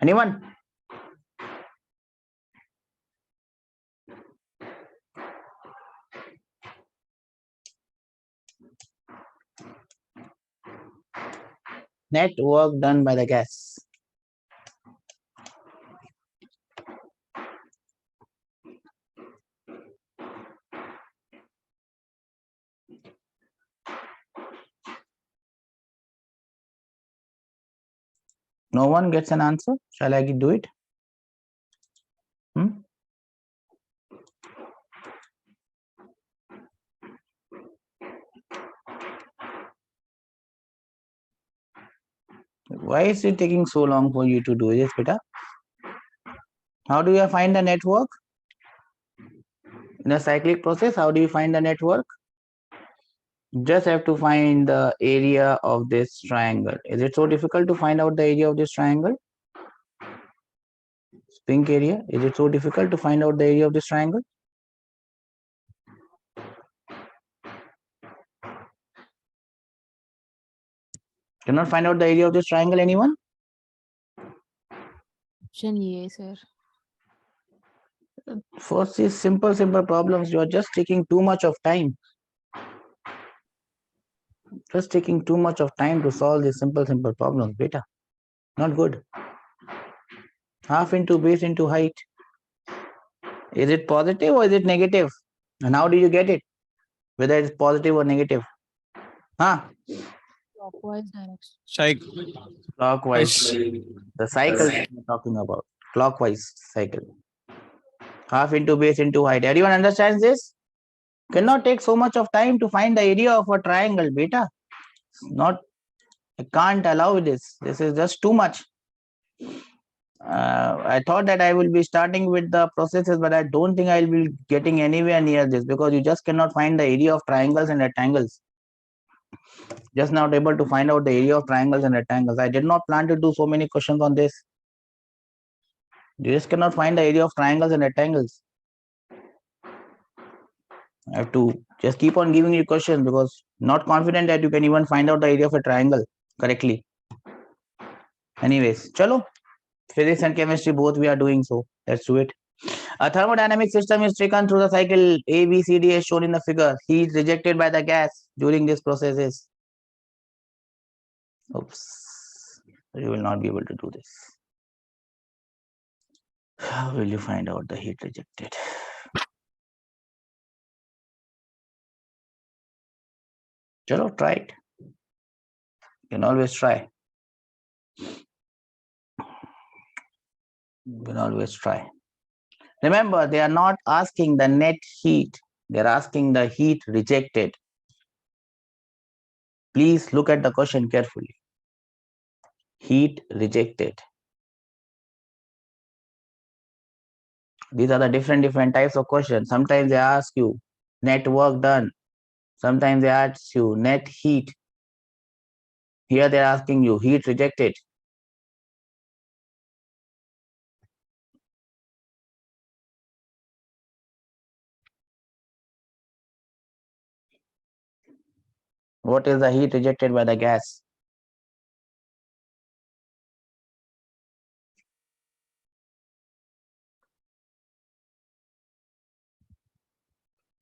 Anyone? Net work done by the gas. No one gets an answer. Shall I do it? Why is it taking so long for you to do this, beta? How do you find the network? In a cyclic process, how do you find the network? Just have to find the area of this triangle. Is it so difficult to find out the area of this triangle? Pink area. Is it so difficult to find out the area of this triangle? Cannot find out the area of this triangle, anyone? Option A, sir. First is simple problems. You are just taking too much of time. Just taking too much of time to solve these simple problems, beta. Not good. Half into base into height. Is it positive or is it negative? And how do you get it? Whether it's positive or negative? Huh? Clockwise direction. Cycle. Clockwise. The cycle we're talking about. Clockwise cycle. Half into base into height. Everyone understands this? Cannot take so much of time to find the area of a triangle, beta. Not, I can't allow this. This is just too much. I thought that I will be starting with the processes, but I don't think I will be getting anywhere near this because you just cannot find the area of triangles and rectangles. Just not able to find out the area of triangles and rectangles. I did not plan to do so many questions on this. You just cannot find the area of triangles and rectangles. I have to just keep on giving you questions because not confident that you can even find out the area of a triangle correctly. Anyways, chalo. Physics and chemistry both we are doing, so let's do it. A thermodynamic system is taken through the cycle A, B, C, D as shown in the figure. Heat rejected by the gas during this process is. Oops, you will not be able to do this. How will you find out the heat rejected? Chalo, try it. You can always try. You can always try. Remember, they are not asking the net heat. They're asking the heat rejected. Please look at the question carefully. Heat rejected. These are the different types of questions. Sometimes they ask you net work done. Sometimes they ask you net heat. Here they're asking you heat rejected. What is the heat rejected by the gas?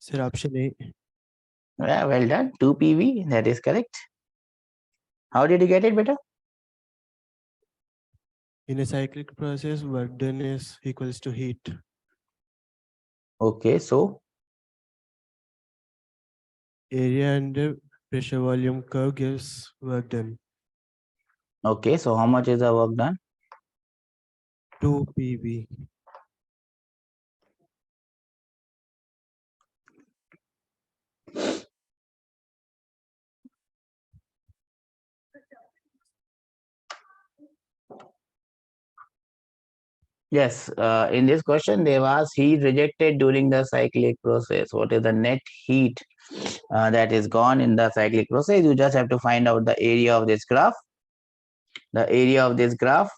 Sir, option A. Yeah, well done. 2 PV, that is correct. How did you get it, beta? In a cyclic process, work done is equals to heat. Okay, so Area under pressure volume curve gives work done. okay, so how much is the work done? 2 PV. Yes, in this question, they've asked heat rejected during the cyclic process. What is the net heat that is gone in the cyclic process? You just have to find out the area of this graph. The area of this graph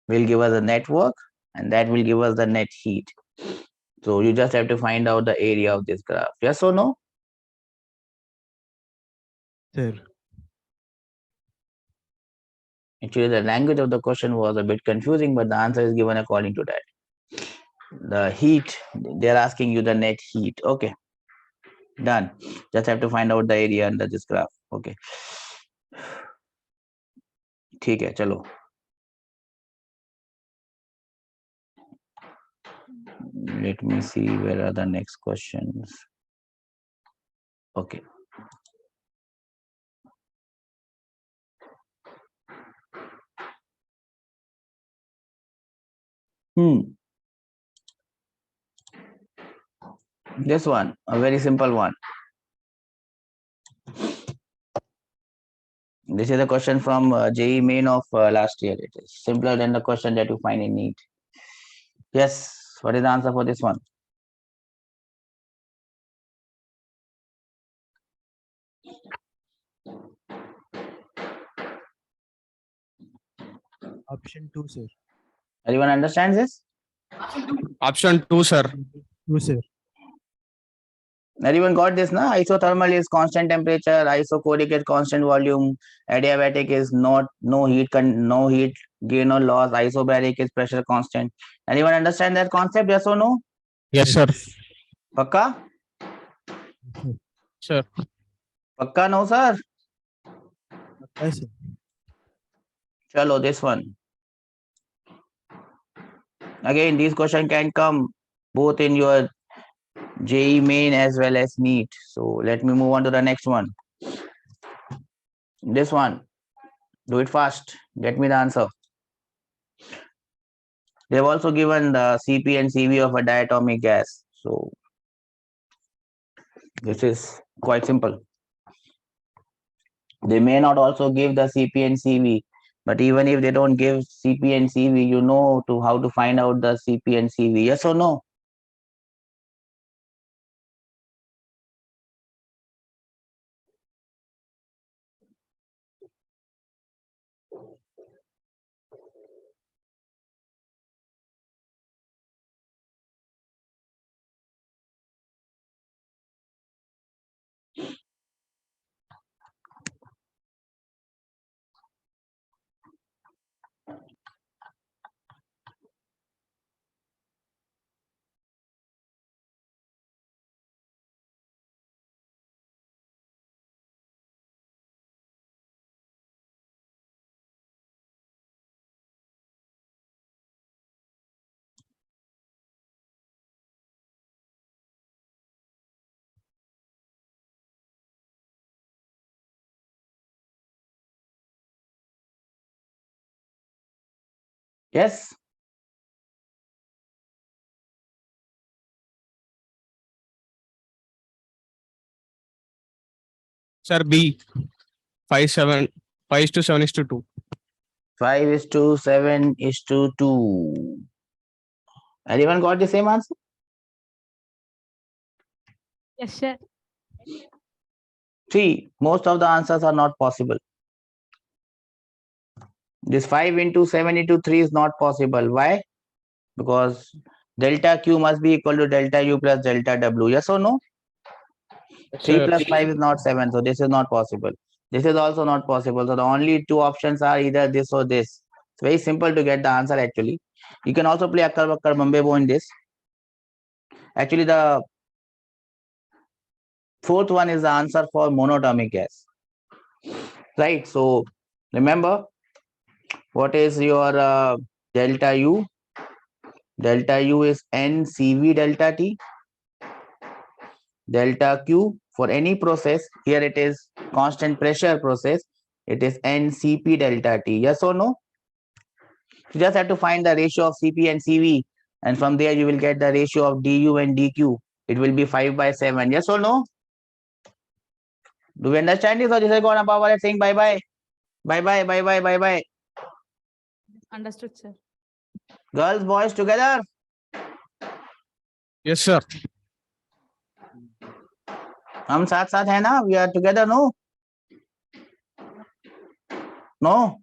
will give us the net work, and that will give us the net heat. So you just have to find out the area of this graph. Yes or no? Sir, Actually, the language of the question was a bit confusing, but the answer is given according to that. The heat, they're asking you the net heat. Okay, done. Just have to find out the area under this graph. Okay. ठीक है चलो. Let me see where are the next questions. Okay. This one, a very simple one. This is a question from JEE Main of last year. It is simpler than the question that you find in NEET. Yes, what is the answer for this one? option 2, sir. Anyone understands this? Option 2, sir. 2, sir. Everyone got this, na? Isothermal is constant temperature, isochoric is constant volume, adiabatic is no heat gain or loss, isobaric is pressure constant. Anyone understand that concept? Yes or no? Yes, sir. Pakka? Sir. Pakka no, sir. Yes, sir. Chalo, this one. Again, these questions can come both in your JEE Main as well as NEET. So let me move on to the next one. This one, do it fast. Get me the answer. They've also given the Cp and Cv of a diatomic gas. So this is quite simple. They may not also give the Cp and Cv, but even if they don't give Cp and Cv, you know how to find out the Cp and Cv. Yes or no? Yes. Sir, B. 5 to 7 is to 2. 5:7:2. Anyone got the same answer? Yes, sir. See, most of the answers are not possible. This 5:7:3 is not possible. Why? Because delta Q must be equal to delta U plus delta W. Yes or no? 3 plus 5 is not 7. So this is not possible. This is also not possible. So the only two options are either this or this. It's very simple to get the answer actually. You can also play Akkar Bakkar Bambebo in this. Actually, the fourth one is the answer for monatomic gas. Right. So remember, What is your delta U? Delta U is NCV delta T. Delta Q for any process, here it is constant pressure process, it is NCP delta T. Yes or no? You just have to find the ratio of CP and CV, and from there you will get the ratio of DU and DQ. It will be 5/7. Yes or no? Do we understand this, or this is going to power saying bye bye? Bye bye, bye bye, bye bye. Understood, sir. Girls, boys together. Yes, sir. हम साथ साथ है ना? We are together, no? No?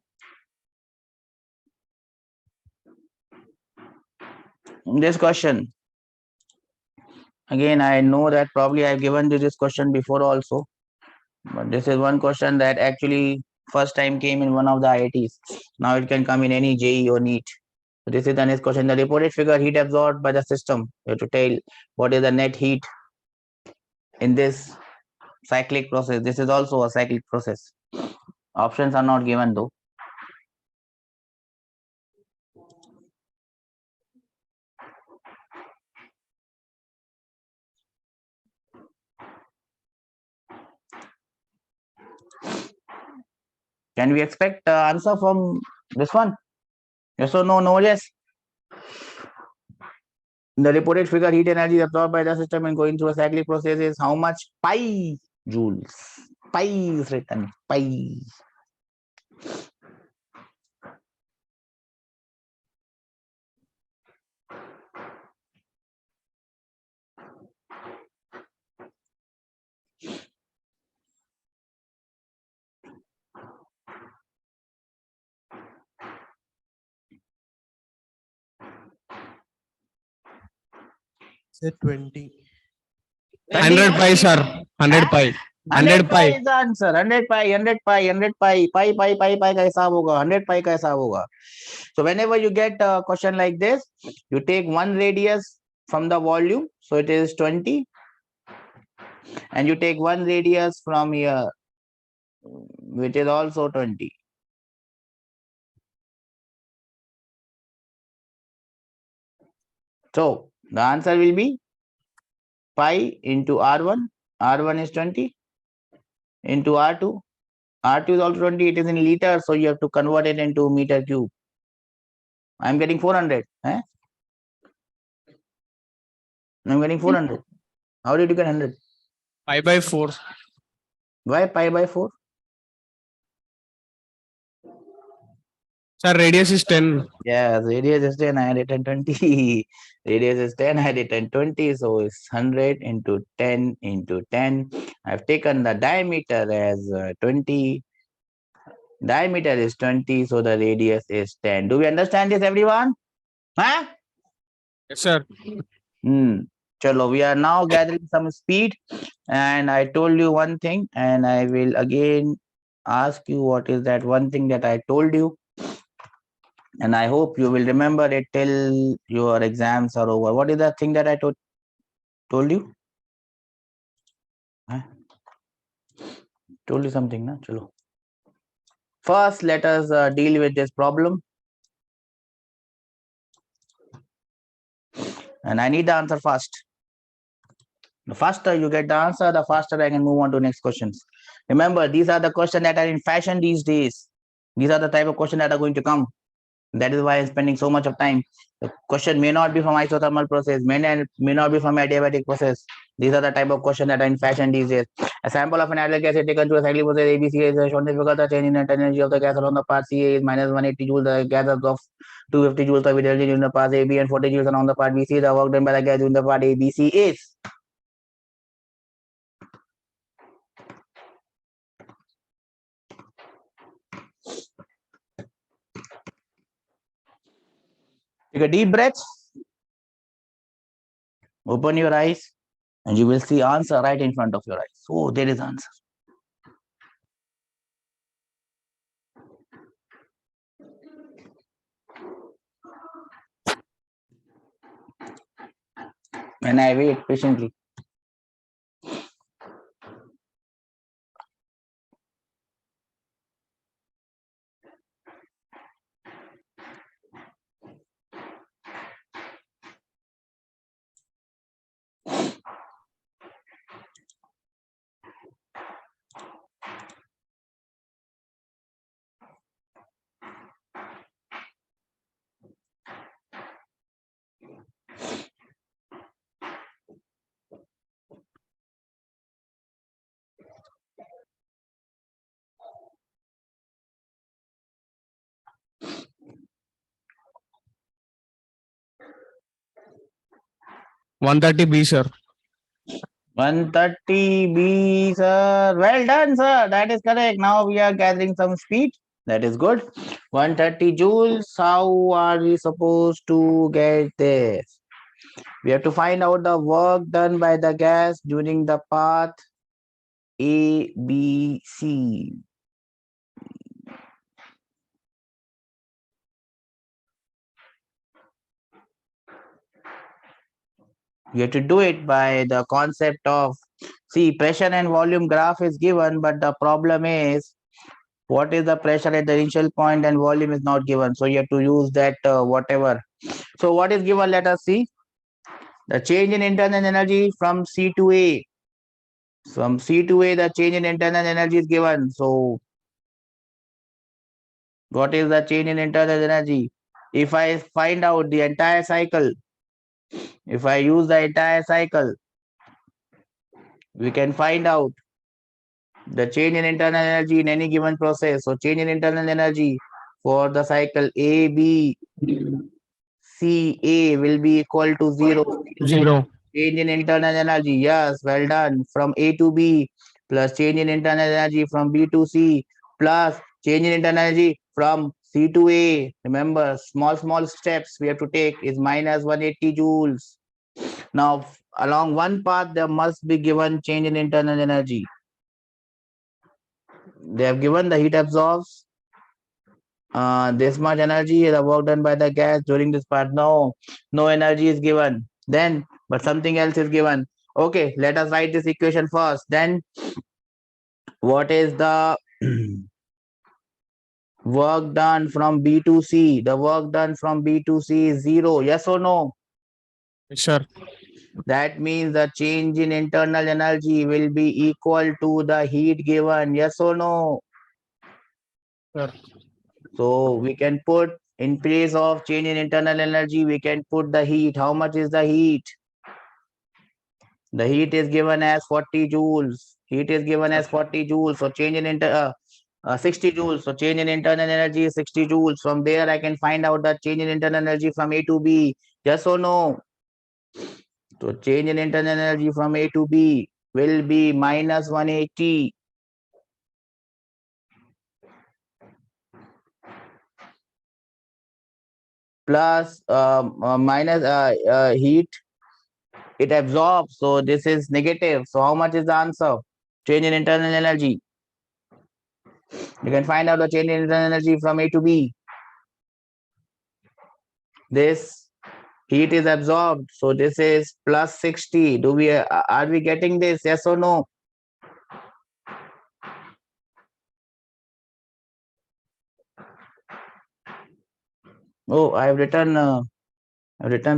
This question. Again, I know that probably I've given you this question before also. But this is one question that actually first time came in one of the IITs. Now it can come in any JEE or NEET. So this is the next question. The reported figure heat absorbed by the system. You have to tell what is the net heat in this cyclic process. This is also a cyclic process. Options are not given though. Can we expect answer from this one? Yes or no? No, yes. The reported figure heat energy absorbed by the system and going through a cyclic process is how much? Pi joules. Pi is written. Pi. Say 20. 100 pi, sir. 100 pi. 100 pi. is the answer. 100 pi, 100 pi, 100 pi, pi का हिसाब होगा. 100 pi का हिसाब होगा. So whenever you get a question like this, you take one radius from the volume, so it is 20, and you take one radius from here, which is also 20. So the answer will be pi into R1. R1 is 20 into R2. R2 is also 20. It is in liters, so you have to convert it into meter cube. I'm getting 400. Eh? I'm getting 400. How did you get 100? Pi by 4. Why pi by 4? Sir, radius is 10. Yeah, radius is 10, I had it 20. Radius is 10, I had it 20. So it's 100 into 10 into 10. I've taken the diameter as 20. Diameter is 20, so the radius is 10. Do we understand this, everyone? Huh? Yes, sir. Chalo, we are now gathering some speed, and I told you one thing, and I will again ask you what is that one thing that I told you, and I hope you will remember it till your exams are over. What is the thing that I told you? Huh? Told you something, na? Chalo. First, let us deal with this problem, and I need the answer fast. The faster you get the answer, the faster I can move on to next questions. Remember, these are the questions that are in fashion these days. These are the type of questions that are going to come. That is why I'm spending so much of time. The question may not be from isothermal process, may not be from adiabatic process. These are the type of questions that are in fashion these days. A sample of an ideal gas is taken to a cyclic process ABC is shown to figure the change in net energy of the gas along the path CA is minus 180 joules. The gas of 250 joules of energy in the path AB and 40 joules along the path BC. The work done by the gas in the path ABC is. Take a deep breath. Open your eyes, and you will see answer right in front of your eyes. So there is answer. And I wait patiently. 130B, sir. 130B, sir. Well done, sir. That is correct. Now we are gathering some speed. That is good. 130 joules. How are we supposed to get this? We have to find out the work done by the gas during the path A, B, C. You have to do it by the concept of, see, pressure and volume graph is given, but the problem is what is the pressure at the initial point and volume is not given. So you have to use that whatever. So what is given? Let us see. The change in internal energy from C to A. From C to A, the change in internal energy is given. So what is the change in internal energy? If I find out the entire cycle, if I use the entire cycle, we can find out the change in internal energy in any given process. So change in internal energy for the cycle A, B, C, A will be equal to 0. 0. Change in internal energy, yes, well done. From A to B plus change in internal energy from B to C plus change in internal energy from C to A. Remember, small steps we have to take is minus 180 joules. Now, along one path, there must be given change in internal energy. They have given the heat absorbs this much energy, the work done by the gas during this part. No energy is given. Then, but something else is given. Okay, let us write this equation first. Then, what is the work done from B to C? The work done from B to C is 0. Yes or no? Yes, sir. That means the change in internal energy will be equal to the heat given. Yes or no? Sir. So we can put in place of change in internal energy, we can put the heat. How much is the heat? The heat is given as 40 joules. Heat is given as 40 joules. So change in 60 joules. So change in internal energy is 60 joules. From there, I can find out the change in internal energy from A to B. Yes or no? So change in internal energy from A to B will be minus 180. Plus minus heat it absorbs, so this is negative. So how much is the answer? Change in internal energy. You can find out the change in internal energy from A to B. This heat is absorbed, so this is plus 60. Do we are we getting this? Yes or no? Oh, I've written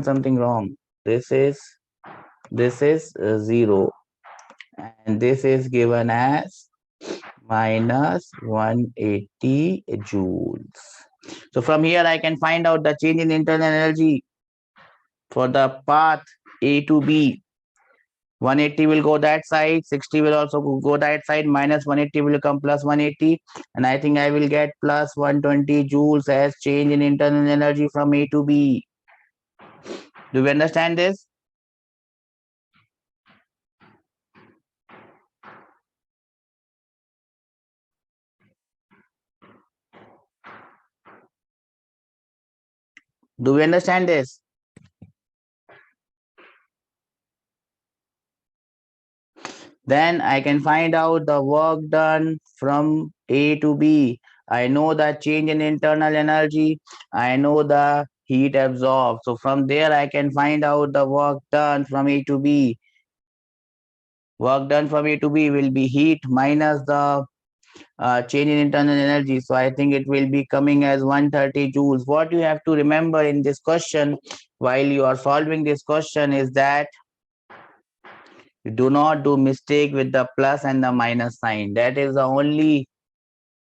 something wrong. This is 0, and this is given as minus 180 joules. So from here I can find out the change in internal energy for the path A to B. 180 will go that side, 60 will also go that side, minus 180 will come plus 180, and I think I will get plus 120 joules as change in internal energy from A to B. Do we understand this? Do we understand this? Then I can find out the work done from A to B. I know the change in internal energy. I know the heat absorbed. So from there, I can find out the work done from A to B. Work done from A to B will be heat minus the change in internal energy. So I think it will be coming as 130 joules. What you have to remember in this question while you are solving this question is that you do not do mistake with the plus and the minus sign. That is the only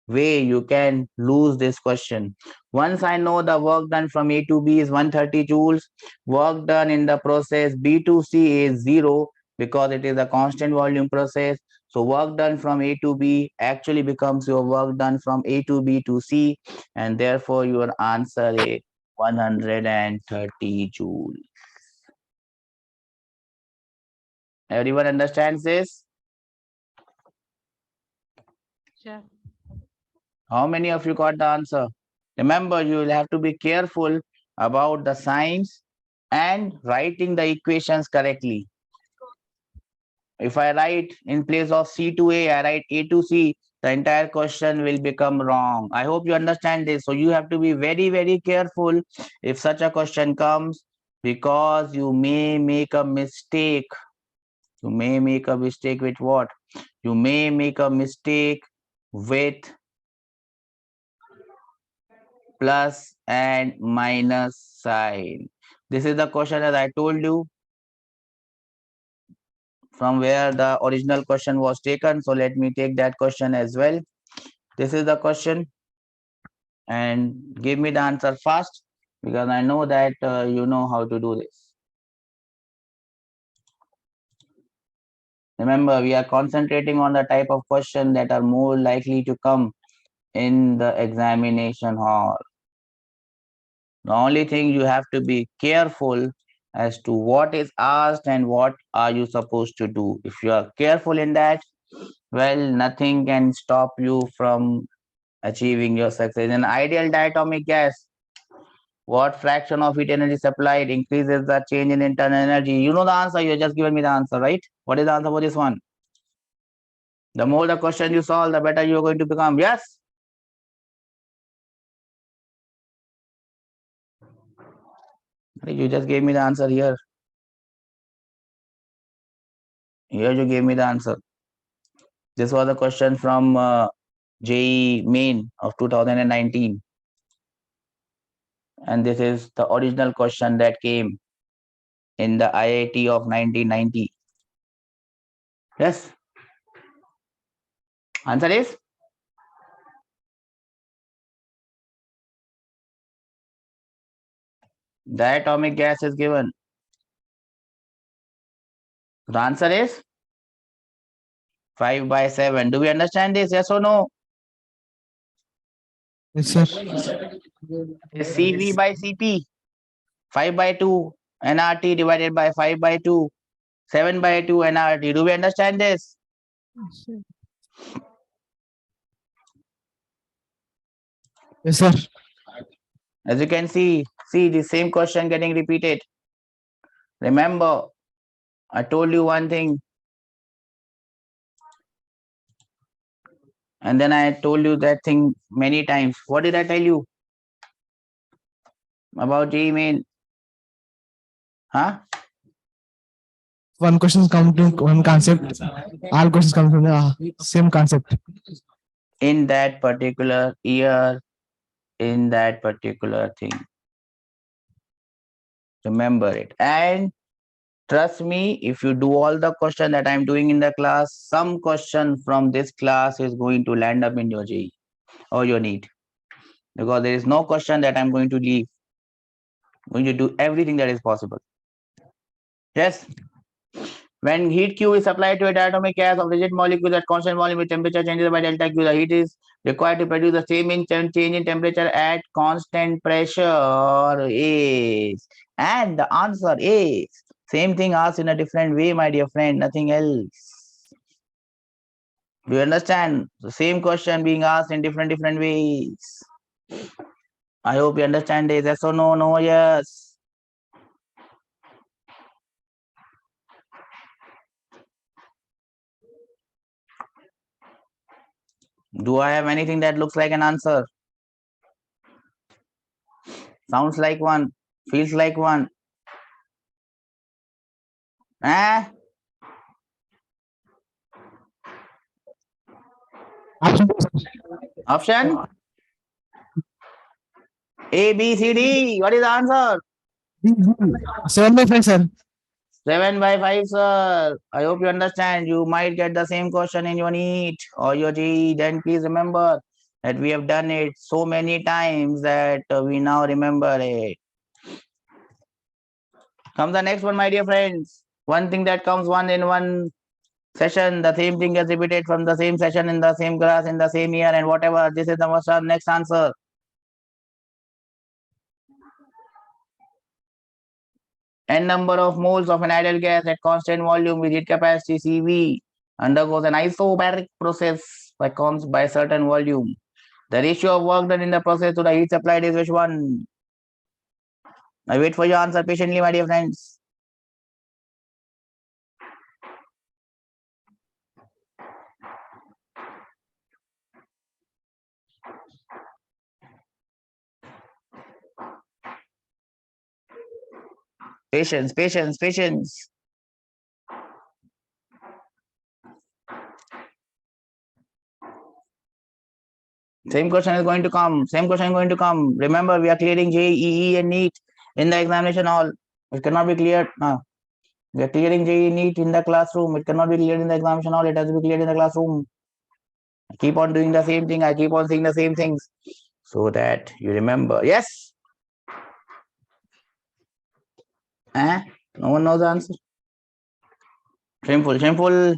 way you can lose this question. Once I know the work done from A to B is 130 joules, work done in the process B to C is 0 because it is a constant volume process. So work done from A to B actually becomes your work done from A to B to C, and therefore your answer is 130 joules. Everyone understands this? Sure. How many of you got the answer? Remember, you will have to be careful about the signs and writing the equations correctly. If I write in place of C to A, I write A to C, the entire question will become wrong. I hope you understand this. So you have to be very, very careful if such a question comes, because you may make a mistake. You may make a mistake with what? You may make a mistake with plus and minus sign. This is the question as I told you, from where the original question was taken. So let me take that question as well. This is the question, and give me the answer fast, because I know that you know how to do this. Remember, we are concentrating on the type of question that are more likely to come in the examination hall. The only thing you have to be careful as to what is asked and what are you supposed to do. If you are careful in that, well, nothing can stop you from achieving your success. In ideal diatomic gas, what fraction of heat energy supplied increases the change in internal energy? You know the answer. You just given me the answer, right? What is the answer for this one? The more the question you solve, the better you are going to become. Yes? You just gave me the answer here. Here you gave me the answer. This was a question from JEE Main of 2019. And this is the original question that came in the IIT of 1990. Yes? Answer is? Diatomic gas is given. The answer is 5/7. Do we understand this? Yes or no? Yes, sir. Is CV by CP 5/2 nRT divided by 5/2 7/2 nRT. Do we understand this? Yes, sir. As you can see the same question getting repeated. Remember, I told you one thing, and then I told you that thing many times. What did I tell you about JEE Main? Huh? One question comes to one concept. All questions come from the same concept. In that particular year, in that particular thing. Remember it. And trust me, if you do all the question that I'm doing in the class, some question from this class is going to land up in your JEE or your NEET. Because there is no question that I'm going to leave. I'm going to do everything that is possible. Yes. When heat Q is applied to a diatomic gas of rigid molecule at constant volume with temperature changes by delta Q, the heat is required to produce the same change in temperature at constant pressure is. And the answer is same thing asked in a different way, my dear friend, nothing else. Do you understand? The same question being asked in different ways. I hope you understand this. Yes or no? No, yes. Do I have anything that looks like an answer? Sounds like one. Feels like one. Eh? Option? A, B, C, D. What is the answer? 7/5, sir. 7/5, sir. I hope you understand. You might get the same question in your NEET or your JEE. Then please remember that we have done it so many times that we now remember it. Come the next one, my dear friends. One thing that comes one in one session, the same thing gets repeated from the same session in the same class in the same year and whatever. This is the next answer. n number of moles of an ideal gas at constant volume with heat capacity CV undergoes an isobaric process by a certain volume. The ratio of work done in the process to the heat supplied is which one? I wait for your answer patiently, my dear friends. Patience, patience, patience. Same question is going to come. Same question is going to come. Remember, we are clearing JEE and NEET in the examination hall. It cannot be cleared now. We are clearing JEE NEET in the classroom. It cannot be cleared in the examination hall. It has to be cleared in the classroom. I keep on doing the same thing. I keep on saying the same things so that you remember. Yes. No one knows the answer. Shameful, shameful.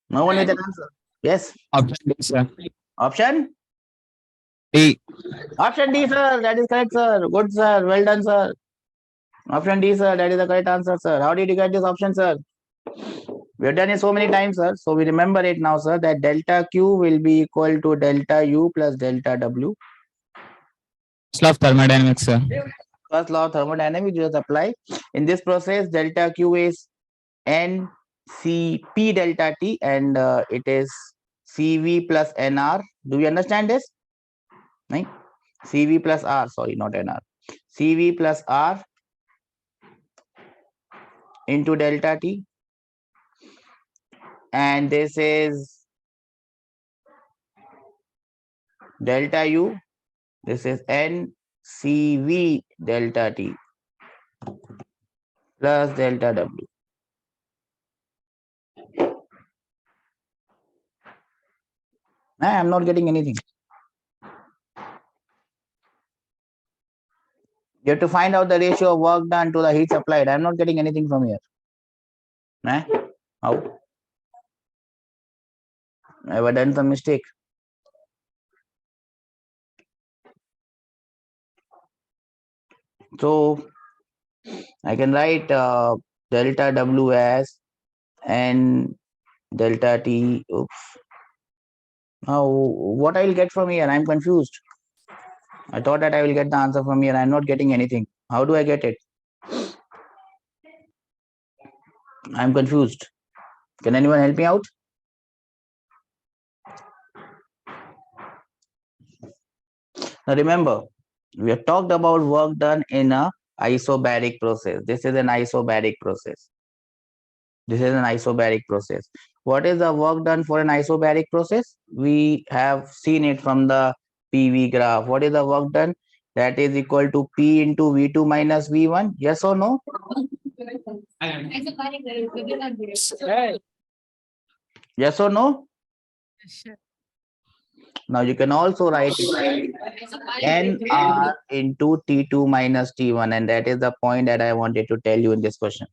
No one with an answer. Yes. Option D, sir. Option? D. Option D, sir. That is correct, sir. Good, sir. Well done, sir. Option D, sir. That is the correct answer, sir. How did you get this option, sir? We have done it so many times, sir. So we remember it now, sir, that delta Q will be equal to delta U plus delta W. First law of thermodynamics, sir. First law of thermodynamics you just apply. In this process, delta Q is NCP delta T and it is CV plus NR. Do you understand this? No? CV plus R, sorry, not NR. CV plus R into delta T. And this is delta U. This is NCV delta T plus delta W. I am not getting anything. You have to find out the ratio of work done to the heat supplied. I am not getting anything from here. How? Have I done some mistake? So I can write delta W as N delta T. Oops. Now what I will get from here? I am confused. I thought that I will get the answer from here. I am not getting anything. How do I get it? I am confused. Can anyone help me out? Now remember, we have talked about work done in a isobaric process. This is an isobaric process. This is an isobaric process. What is the work done for an isobaric process? We have seen it from the PV graph. What is the work done? That is equal to P into V2 minus V1. Yes or no? Yes or no? Now you can also write it NR into T2 minus T1, and that is the point that I wanted to tell you in this question.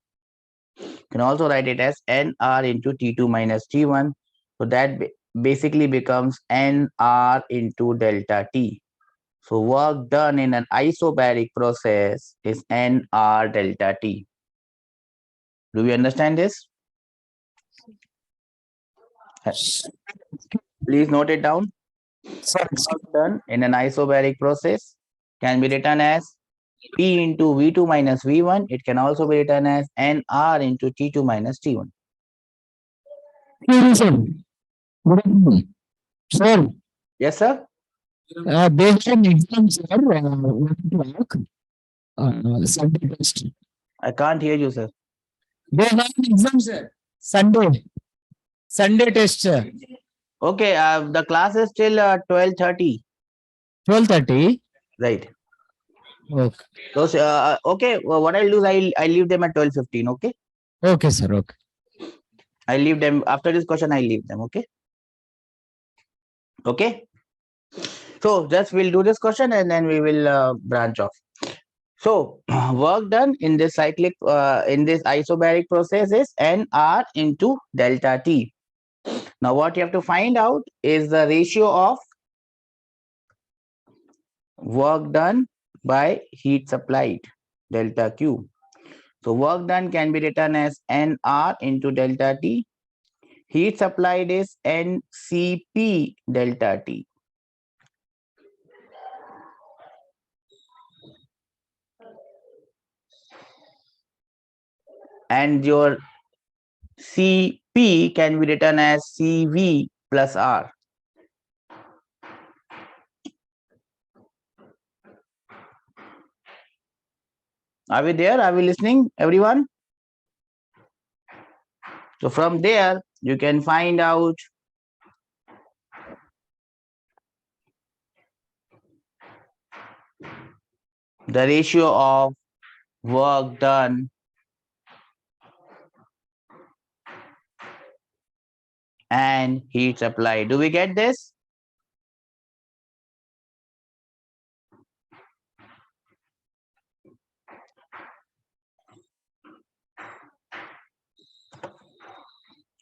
You can also write it as NR into T2 minus T1. So that basically becomes NR into delta T. So work done in an isobaric process is NR delta T. Do we understand this? Please note it down. Work done in an isobaric process can be written as P into V2 minus V1. It can also be written as NR into T2 minus T1. Good evening. Sir, Yes, sir. based on exams, sir, what to work? Subject test. I can't hear you, sir. They have an exam, sir. Sunday test, sir. Okay, the class is till 12:30. 12:30. Right. Okay. So, okay, well, what I'll do is I'll leave them at 12:15. Okay. Okay, sir. Okay. I'll leave them after this question. I'll leave them. Okay. Okay. So just we'll do this question and then we will branch off. So work done in this cyclic in this isobaric process is NR into delta T. Now what you have to find out is the ratio of work done by heat supplied, delta Q. So work done can be written as NR into delta T. Heat supplied is NCP delta T. And your Cp can be written as Cv plus R. Are we there? Are we listening, everyone? So from there, you can find out the ratio of work done and heat supply. Do we get this?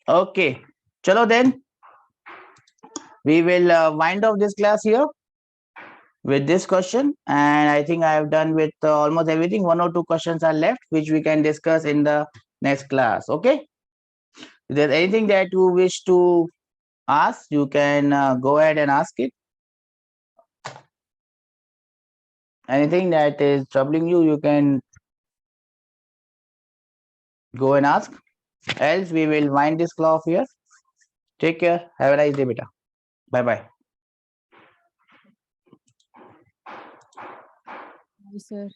Okay. Chalo then. We will wind up this class here with this question. And I think I have done with almost everything. 1 or 2 questions are left, which we can discuss in the next class. Okay. If there's anything that you wish to ask, you can go ahead and ask it. Anything that is troubling you, you can go and ask. Else, we will wind this class off here. Take care. Have a nice day, beta. Bye bye. Sir.